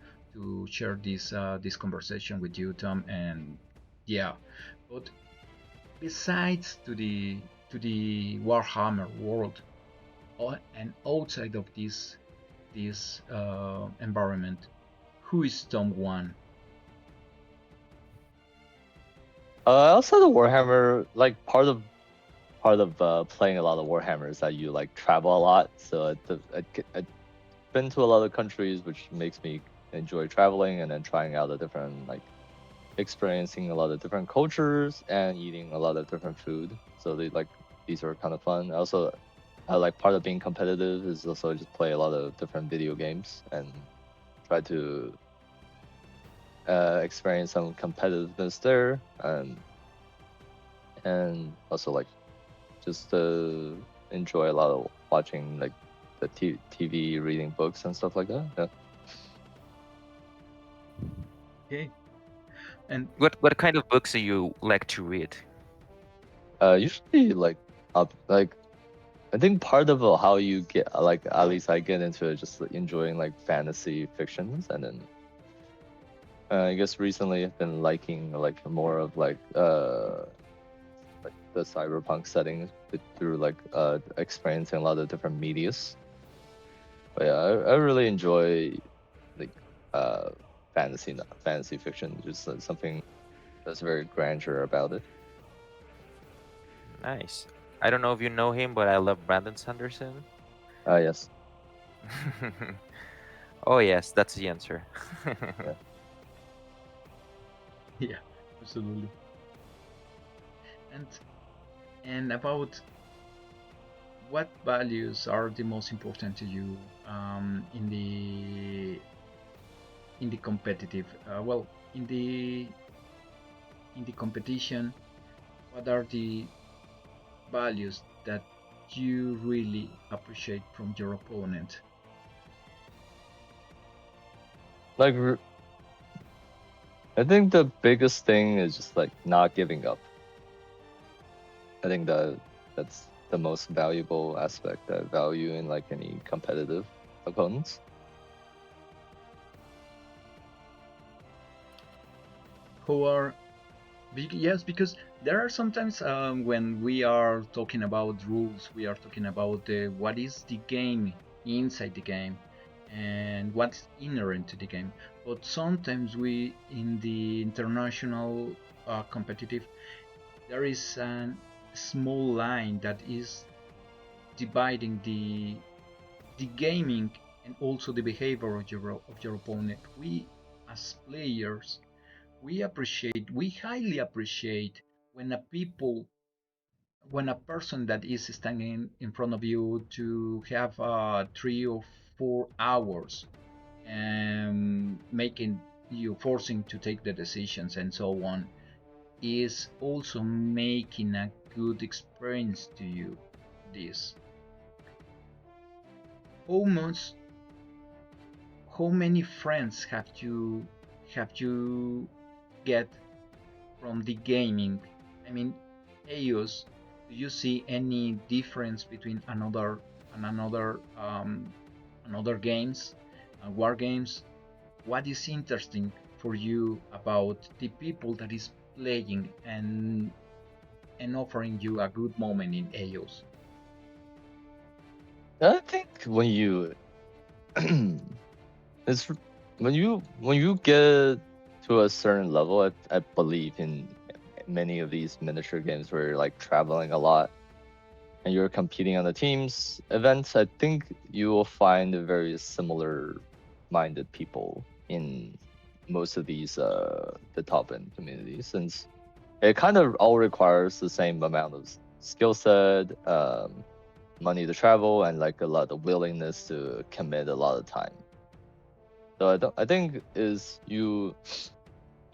share this conversation with you, Tom. And yeah, but besides to the Warhammer world, and outside of this environment, who is Tom Guan? Also the Warhammer, like part of playing a lot of Warhammer is that you like travel a lot. So I've been to a lot of countries, which makes me enjoy traveling and then trying out the different, like experiencing a lot of different cultures and eating a lot of different food. So these are kind of fun. Also, I like part of being competitive is also just play a lot of different video games and try to experience some competitiveness there, and also like just enjoy a lot of watching like the TV, reading books and stuff like that. Yeah. Okay. And What kind of books do you like to read? Usually like I think part of how you get, like at least I get into it, just like, enjoying like fantasy fictions, and then I guess recently I've been liking like more of like the cyberpunk settings through like experiencing a lot of different medias. But yeah, I really enjoy like fantasy fiction, just something that's very grandeur about it. Nice. I don't know if you know him, but I love Brandon Sanderson. Yes. Oh yes, that's the answer. yeah, absolutely. And about what values are the most important to you in the competitive in the competition? What are the values that you really appreciate from your opponent? Like I think the biggest thing is just like not giving up. I think that's the most valuable aspect I value in like any competitive opponents. Who are Yes, because there are sometimes when we are talking about rules, we are talking about what is the game inside the game and what's inherent to the game. But sometimes we, in the international competitive, there is a small line that is dividing the gaming and also the behavior of your opponent. We, as players, we highly appreciate when a person that is standing in front of you to have 3 or 4 hours and making you, forcing to take the decisions and so on, is also making a good experience to you. This almost, how many friends have you get from the gaming? I mean, EOS, do you see any difference between another games, war games? What is interesting for you about the people that is playing and offering you a good moment in EOS? I think when you it's when you get to a certain level. I believe in many of these miniature games where you're like traveling a lot and you're competing on the teams events. I think you will find very similar minded people in most of these the top end communities, since it kind of all requires the same amount of skill set, money to travel, and like a lot of willingness to commit a lot of time. So I think is you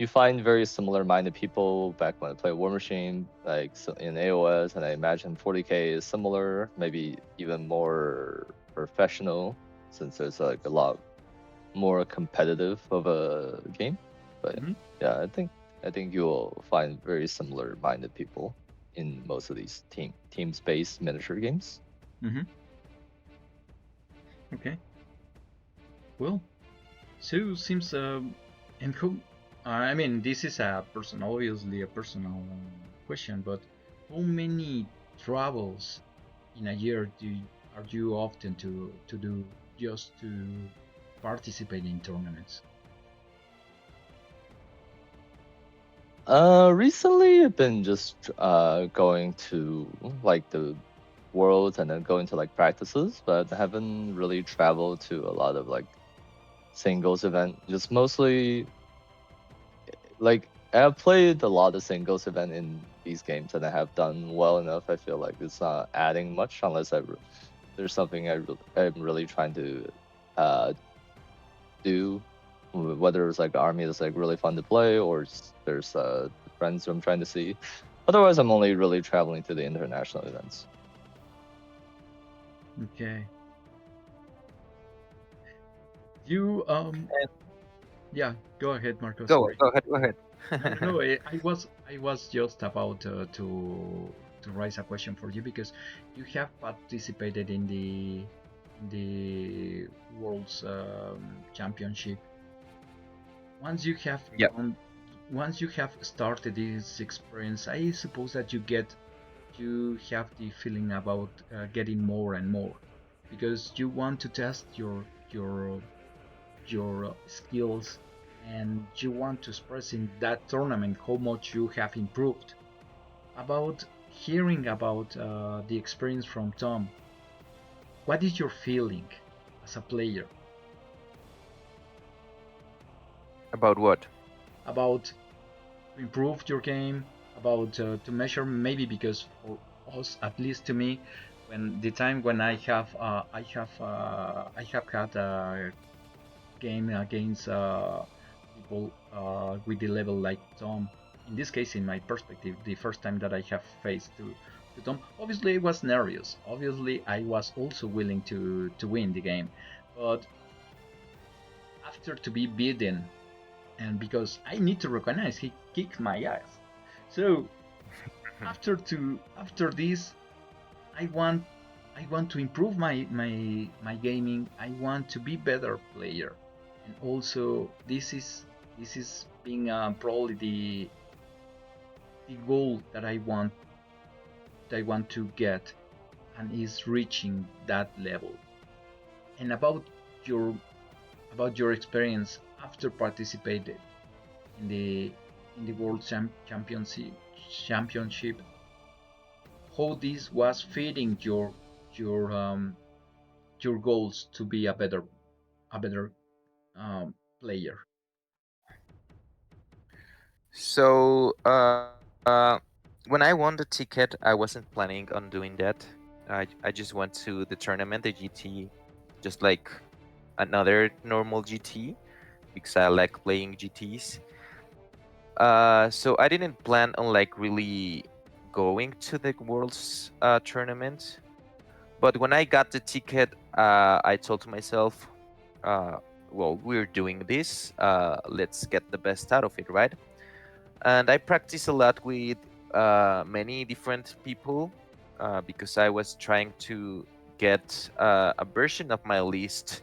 find very similar minded people back when I play War Machine, like so in AOS, and I imagine 40k is similar, maybe even more professional, since there's like a lot more competitive of a game. But yeah, I think you'll find very similar minded people in most of these teams based miniature games. Okay. Well, so seems and who? I mean, this is obviously a personal question, but how many travels in a year are you often to do just to participate in tournaments? Recently I've been just going to like the worlds and then going to like practices, but I haven't really traveled to a lot of like singles event. Just mostly like I've played a lot of singles event in these games and I have done well enough. I feel like it's not adding much unless there's something I'm really trying to do, whether it's like army that's like really fun to play or there's friends who I'm trying to see. Otherwise, I'm only really traveling to the international events. Okay. You yeah, go ahead, Marco. Go Sorry. Go ahead. No, I was just about to raise a question for you because you have participated in the World's Championship. Once you have once you have started this experience, I suppose that you have the feeling about getting more and more because you want to test your skills and you want to express in that tournament how much you have improved. About hearing about the experience from Tom, what is your feeling as a player? About what? About improve your game, about to measure, maybe because for us, at least to me, when the time when I have had a game against people with the level like Tom. In this case, in my perspective, the first time that I have faced to Tom, obviously I was nervous. Obviously, I was also willing to win the game, but after to be beaten, and because I need to recognize he kicked my ass, so after this, I want to improve my gaming. I want to be better player, and also this is being probably the goal that I want to get, and is reaching that level. And about your experience after participated in the World Championship, how this was fitting your goals to be a better player. So, when I won the ticket, I wasn't planning on doing that. I just went to the tournament, the GT, just like another normal GT, because I like playing GTs. So I didn't plan on like really going to the World's tournament. But when I got the ticket, I told to myself, well, we're doing this. Let's get the best out of it, right? And I practiced a lot with many different people because I was trying to get a version of my list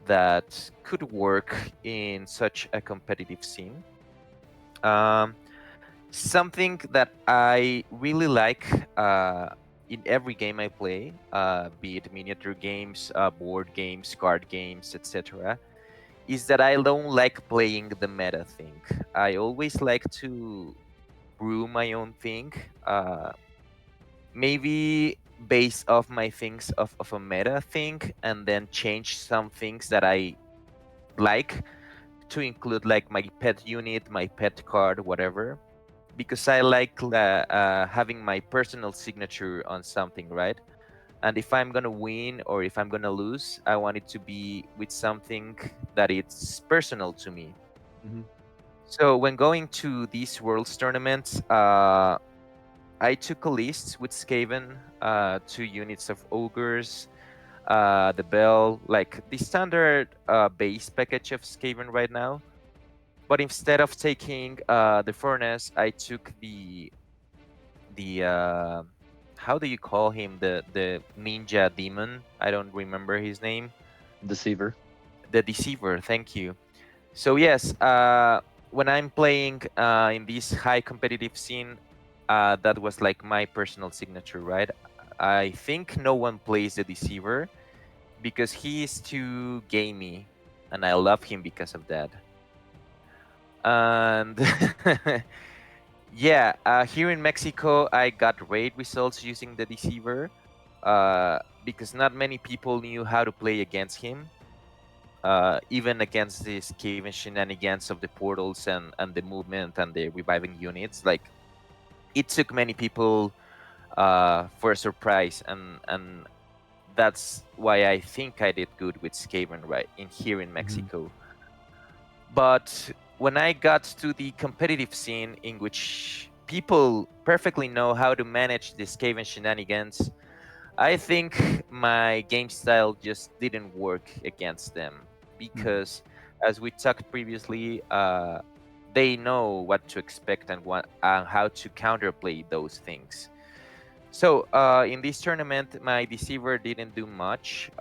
that could work in such a competitive scene. Um, Something that I really like in every game I play, be it miniature games, board games, card games, etc., is that I don't like playing the meta thing. I always like to brew my own thing. Maybe base off my things of a meta thing, and then change some things that I like to include, like my pet unit, my pet card, whatever. Because I like having my personal signature on something, right? And if I'm gonna win or if I'm gonna lose, I want it to be with something that it's personal to me. Mhm. So when going to these worlds tournaments, I took a list with Skaven, 2 units of ogres, the bell, like the standard base package of Skaven right now. But instead of taking the furnace, I took the how do you call him, the ninja demon? I don't remember his name. Deceiver. The deceiver. Thank you. So yes, when I'm playing in this high competitive scene, that was like my personal signature, right? I think no one plays the deceiver because he is too gamey, and I love him because of that. And yeah, here in Mexico, I got great results using the deceiver because not many people knew how to play against him. Even against the Skaven shenanigans of the portals and the movement and the reviving units, like it took many people for a surprise, and that's why I think I did good with Skaven right in here in Mexico. But when I got to the competitive scene, in which people perfectly know how to manage the Skaven shenanigans, I think my game style just didn't work against them because, as we talked previously, they know what to expect and how to counterplay those things. So in this tournament, my deceiver didn't do much.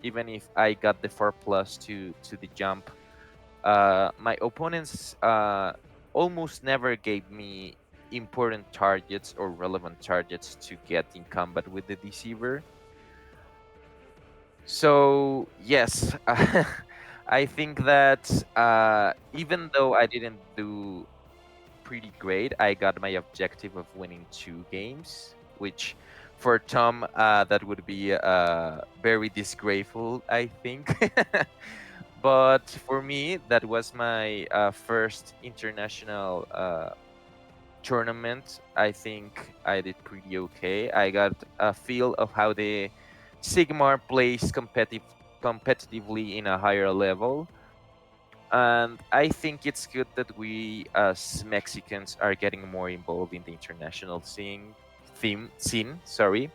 Even if I got the 4+ to the jump, my opponents almost never gave me important targets or relevant targets to get in combat with the deceiver. So yes, I think that even though I didn't do pretty great, I got my objective of winning 2 games, which for Tom that would be very disgraceful, I think. But for me, that was my first international tournament. I think I did pretty okay. I got a feel of how the Sigmar plays competitively in a higher level. And I think it's good that we as Mexicans are getting more involved in the international scene, sorry,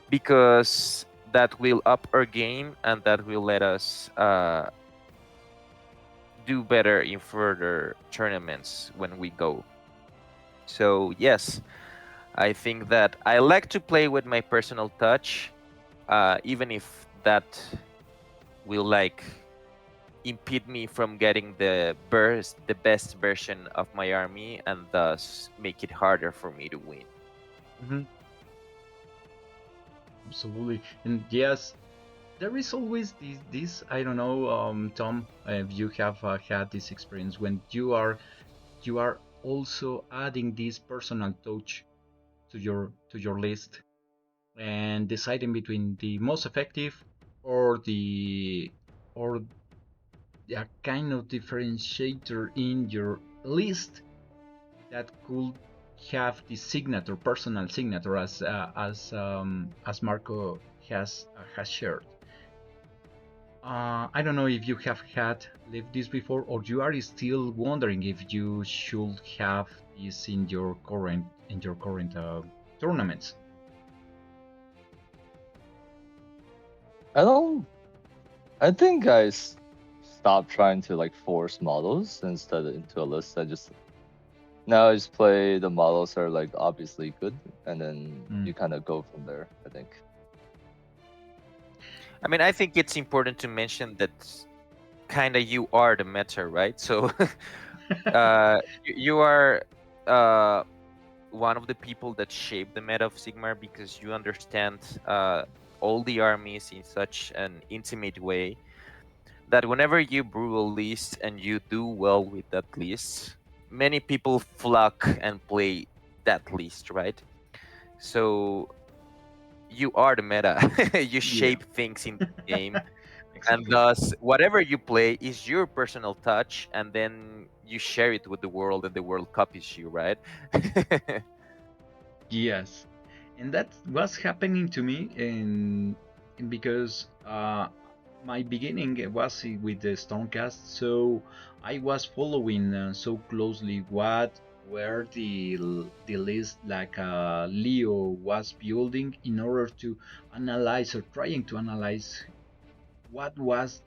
because that will up our game and that will let us do better in further tournaments when we go. So yes, I think that I like to play with my personal touch, even if that will like impede me from getting the best version of my army, and thus make it harder for me to win. Absolutely. And yes, there is always this I don't know, Tom, if you have had this experience when you are also adding this personal touch to your list and deciding between the most effective or a kind of differentiator in your list that could have the signature, personal signature, as Marco has shared. I don't know if you have had lived this before, or you are still wondering if you should have this in your current tournaments. I don't. I think stopped trying to like force models instead into a list. Now I just play the models that are like obviously good, and then you kind of go from there. I think. I mean, I think it's important to mention that kind of you are the meta, right? So you are one of the people that shape the meta of Sigmar because you understand all the armies in such an intimate way. that whenever you brew a list and you do well with that list, many people flock and play that list, right? So you are the meta. You shape things in the game, and Exactly. thus whatever you play is your personal touch, and then you share it with the world, and the world copies you, right? Yes, and that was happening to me, and because my beginning was with the Stormcast, so I was following so closely what were the list like Leo was building in order to analyze or trying to analyze what was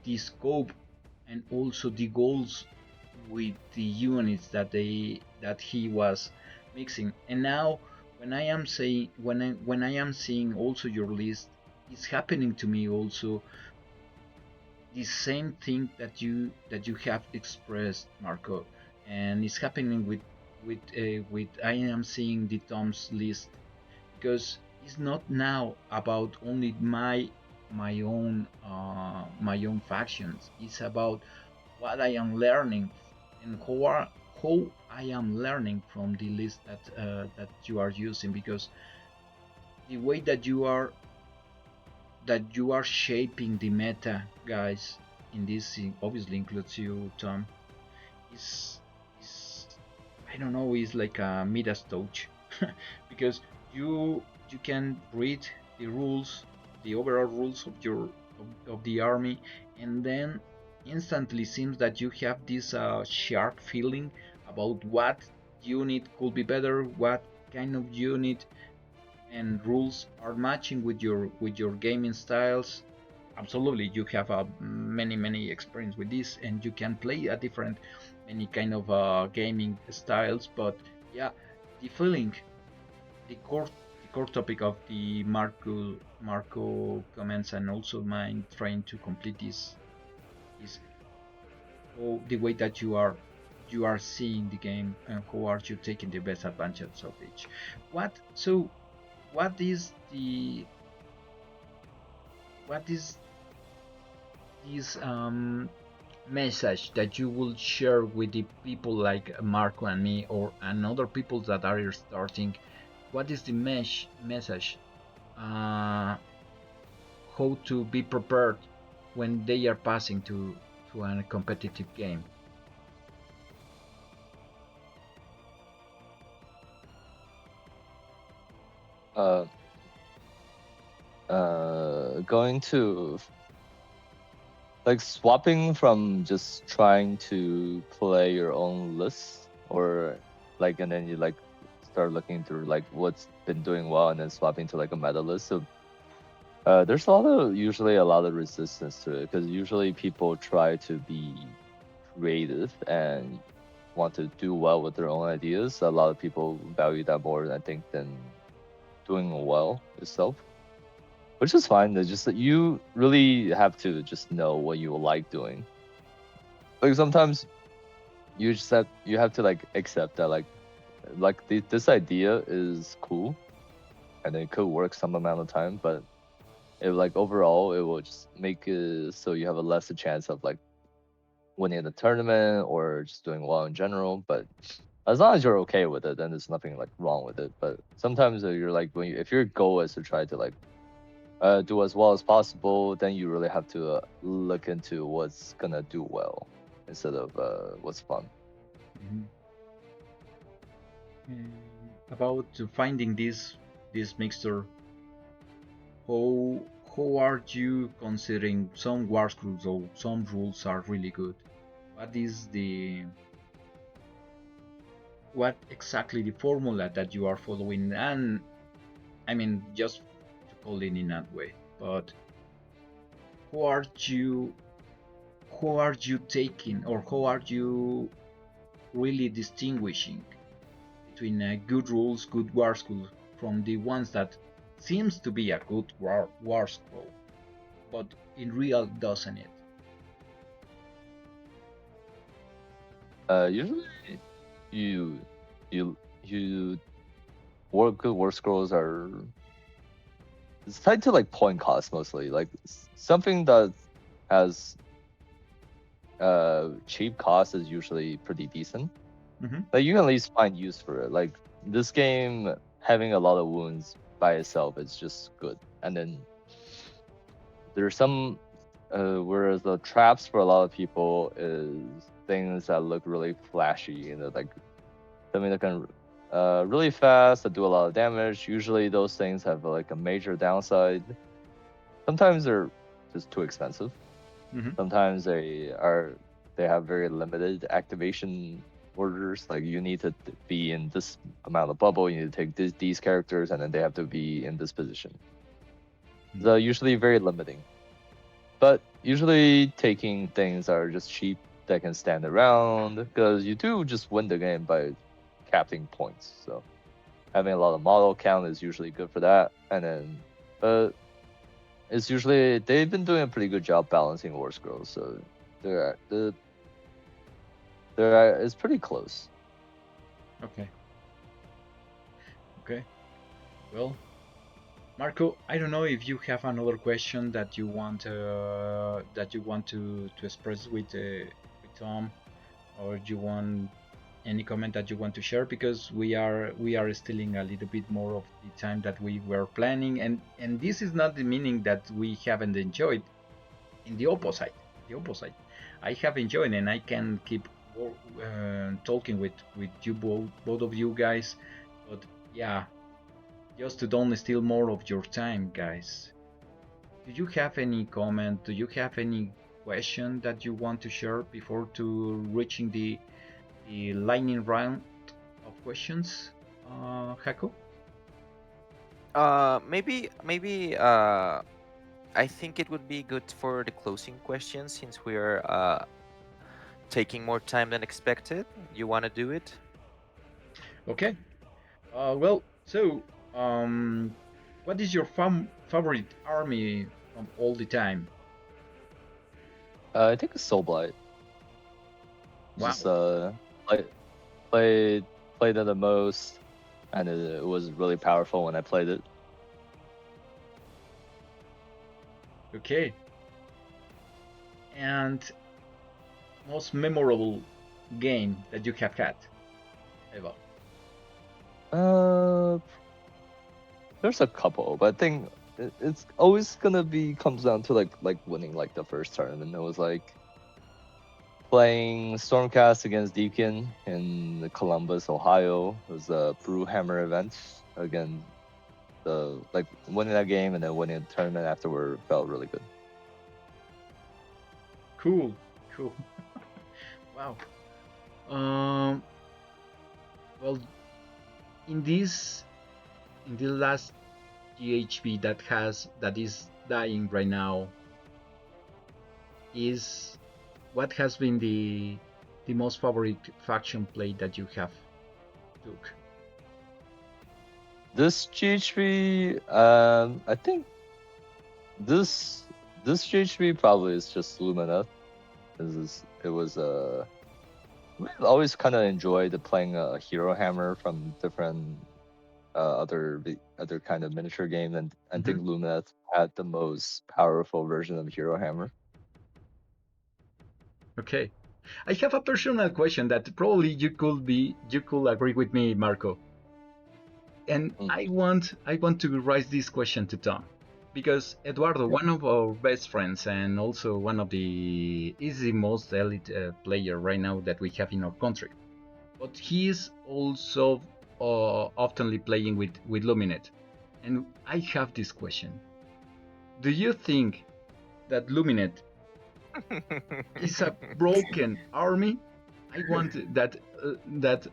the scope and also the goals with the units that he was mixing. And now when I am seeing also your list, it's happening to me also the same thing that you have expressed, Marco, and it's happening with I am seeing the Tom's list, because it's not now about only my own factions. It's about what I am learning and how I am learning from the list that you are using, because the way that you are shaping the meta, guys, in this obviously includes you, Tom, is is I don't know, is like a Midas touch, because you can read the rules, the overall rules of of the army, and then instantly seems that you have this sharp feeling about what unit could be better, what kind of unit and rules are matching with your gaming styles. Absolutely, you have many experience with this, and you can play a different many kind of gaming styles. But yeah, the feeling, the core topic of the Marco comments, and also mine trying to complete this, is how the way that you are seeing the game, and how are you taking the best advantage of each. What is the what is this message that you will share with the people like Marco and me, or and other people that are starting? What is the message? How to be prepared when they are passing to a competitive game? Uh, Going to like swapping from just trying to play your own list, or like, and then you like start looking through like what's been doing well, and then swapping to like a meta list. So there's usually a lot of resistance to it, because usually people try to be creative and want to do well with their own ideas. A lot of people value that more, I think, than doing well itself, which is fine. It's just that you really have to just know what you like doing. Like sometimes you have to like accept that this idea is cool, and it could work some amount of time, but it like overall it will just make it so you have a lesser chance of like winning the tournament or just doing well in general. But as long as you're okay with it, then there's nothing like wrong with it. But sometimes you're like, if your goal is to try to like do as well as possible, then you really have to look into what's gonna do well instead of what's fun. About finding this mixture, how are you considering some war rules, or some rules are really good? What is what exactly the formula that you are following? And I mean, just to call it in that way, but who are you taking, or how are you really distinguishing between good rules, good war school, from the ones that seems to be a good war school, but in real doesn't it? Usually you good war scrolls are, it's tied to like point cost mostly. Like something that has cheap cost is usually pretty decent. Mm-hmm. Like you can at least find use for it. Like this game having a lot of wounds by itself is just good. And then there's some whereas the traps for a lot of people is things that look really flashy, you know, like something that can really fast that do a lot of damage. Usually those things have like a major downside. Sometimes they're just too expensive. Mm-hmm. Sometimes they have very limited activation orders. Like you need to be in this amount of bubble, you need to take these characters, and then they have to be in this position. So usually very limiting. But usually taking things that are just cheap that can stand around, because you do just win the game by capturing points. So having a lot of model count is usually good for that. And then it's usually they've been doing a pretty good job balancing war scrolls, so it's pretty close. Okay. Well, Marco, I don't know if you have another question that you want to express with Tom, or you want any comment that you want to share, because we are stealing a little bit more of the time that we were planning, and this is not the meaning that we haven't enjoyed. In the opposite, I have enjoyed, and I can keep talking with you both of you guys, but yeah, just to don't steal more of your time, guys. Do you have any comment? Do you have any question that you want to share before to reaching the lightning round of questions, Jaco? Maybe I think it would be good for the closing questions, since we are taking more time than expected. You want to do it? Okay. Well, so what is your favorite army from all the time? I think it's Soul Blight. Wow. Just played it the most, and it was really powerful when I played it. Okay. And most memorable game that you have had, Eva? There's a couple, but I think it's always gonna comes down to like winning like the first tournament. It was like playing Stormcast against Deacon in Columbus, Ohio. It was a Brewhammer event. Again, like winning that game and then winning the tournament afterward felt really good. Cool. Wow. Well, in the last GHB that is dying right now, is what has been the most favorite faction play that you have took? This GHB, I think this GHB probably is just Lumineth. It was we always kind of enjoyed playing a Hero Hammer from different other kind of miniature game, and I think Lumineth had the most powerful version of Hero Hammer. Okay, I have a personal question that probably you could agree with me, Marco. And I want to raise this question to Tom, because Eduardo, one of our best friends, and also is the most elite player right now that we have in our country, but he is also oftenly playing with Lumineth. And I have this question: do you think that Lumineth is a broken army? I want that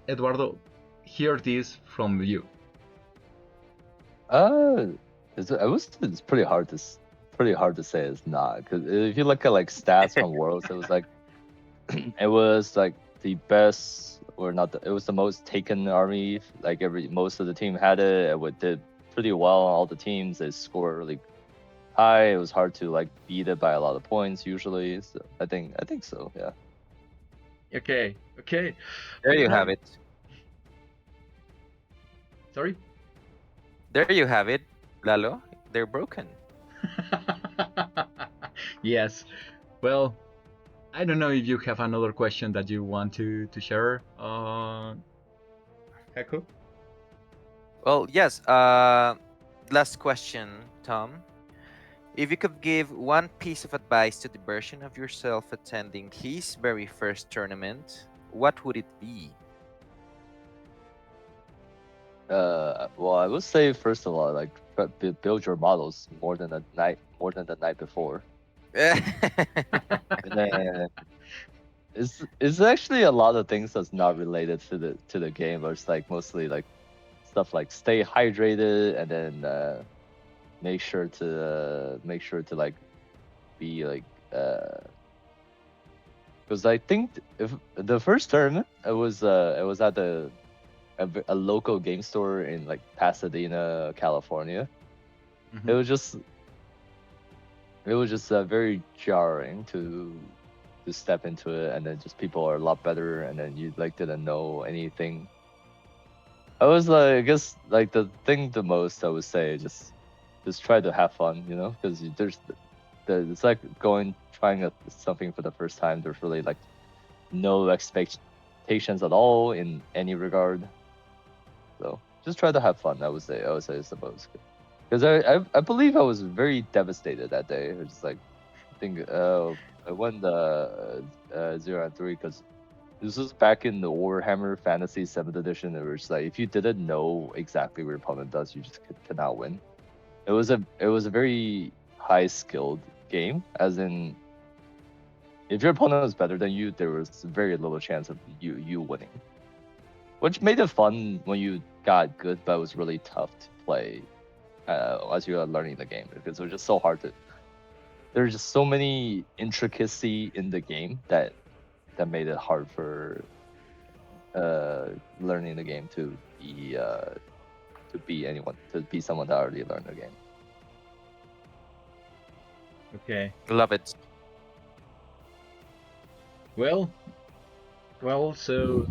Eduardo hear this from you. It's pretty hard to say it's not, because if you look at like stats from Worlds, it was like it was like the best, or not, it was the most taken army. Like most of the team had it. It did pretty well on all the teams. They scored really high. It was hard to like beat it by a lot of points usually. So I think so, yeah. Okay. There you have it. Sorry? There you have it, Lalo. They're broken. Yes. Well, I don't know if you have another question that you want to share, Jaco. Well, yes. Last question, Tom. If you could give one piece of advice to the version of yourself attending his very first tournament, what would it be? Well, I would say first of all, like build your models more than the night before. And then it's actually a lot of things that's not related to the game, but it's like mostly like stuff like stay hydrated, and then make sure to like be like because I think if the first tournament it was at a local game store in like Pasadena, California. Mhm. It was just very jarring to step into it, and then just people are a lot better, and then you like didn't know anything. I was like, I guess like the most I would say just try to have fun, you know, because it's like trying something for the first time. There's really like no expectations at all in any regard. So just try to have fun. I would say it's the most. Because I believe I was very devastated that day. It was just like, I think I won the 0-3 because this was back in the Warhammer Fantasy 7th edition. It was like if you didn't know exactly what your opponent does, you just cannot win. It was a very high skilled game, as in if your opponent was better than you, there was very little chance of you winning. Which made it fun when you got good, but it was really tough to play as you are learning the game because it was just so hard to. There's just so many intricacy in the game that made it hard for learning the game to be someone that already learned the game. Okay. Love it. Well, so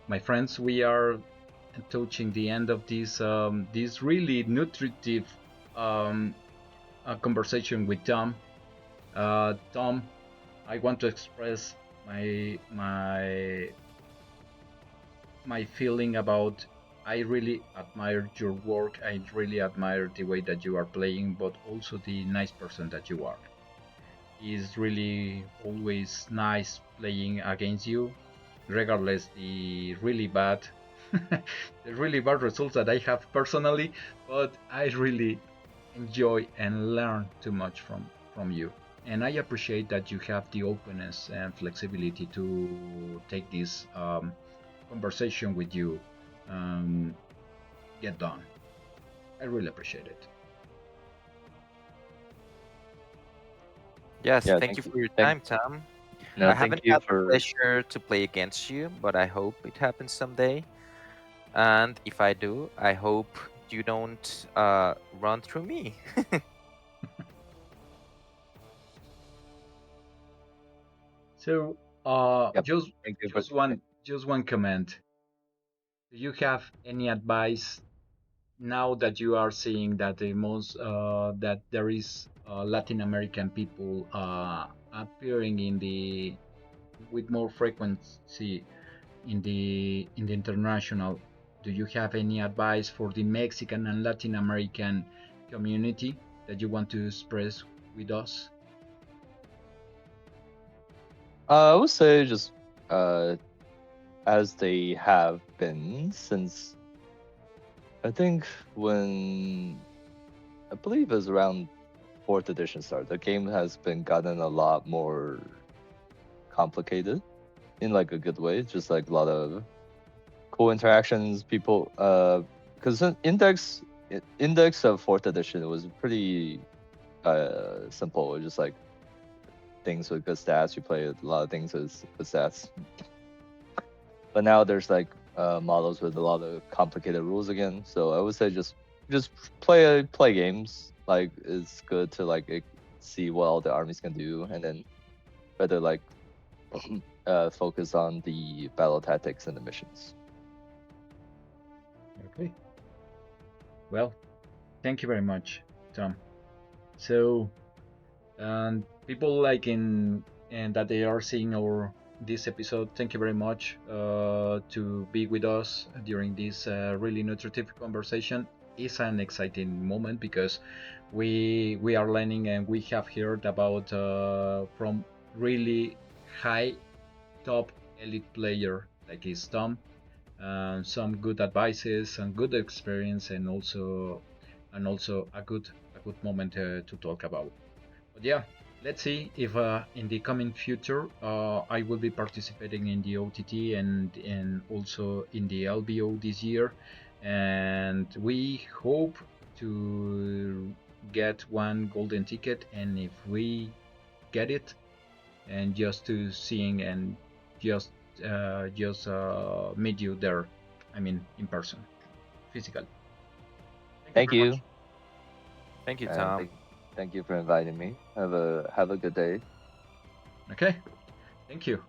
my friends, we are touching the end of this this really nutritive conversation with Tom. Tom, I want to express my feeling about. I really admire your work. I really admire the way that you are playing, but also the nice person that you are. It's really always nice playing against you, regardless the really bad results that I have personally, but I really enjoy and learn too much from you. And I appreciate that you have the openness and flexibility to take this conversation with you get done. I really appreciate it. Yes, Yeah, thank you for your time, Tom. No, I thank haven't you had the for. pleasure to play against you, but I hope it happens someday. And if I do, I hope you don't run through me. So, Yep, thank you for. just one comment. Do you have any advice now that you are seeing that the most that there is Latin American people appearing in the with more frequency in the international? Do you have any advice for the Mexican and Latin American community that you want to express with us? I would say just as they have been since I think when I believe it was around 4th edition start, the game has been gotten a lot more complicated in like a good way. Just like a lot of cool interactions, people. Because index of 4th edition was pretty simple. It was just like things with good stats. You play a lot of things with good stats. But now there's like models with a lot of complicated rules again. So I would say just play games. Like it's good to like see what all the armies can do, and then better like focus on the battle tactics and the missions. Okay. Well, thank you very much, Tom. So And people like in and that they are seeing our this episode, thank you very much to be with us during this really nutritive conversation. It's an exciting moment because we are learning and we have heard about from really high top elite player like is Tom, some good advices and good experience, and also a good moment to talk about. But yeah, let's see if in the coming future I will be participating in the OTT and also in the LBO this year, and we hope to get one golden ticket, and if we get it, and just to seeing and just meet you there, I mean in person, physical. Thank very you. much. Thank you, And Tom. thank you for inviting me. Have a good day. Okay, thank you.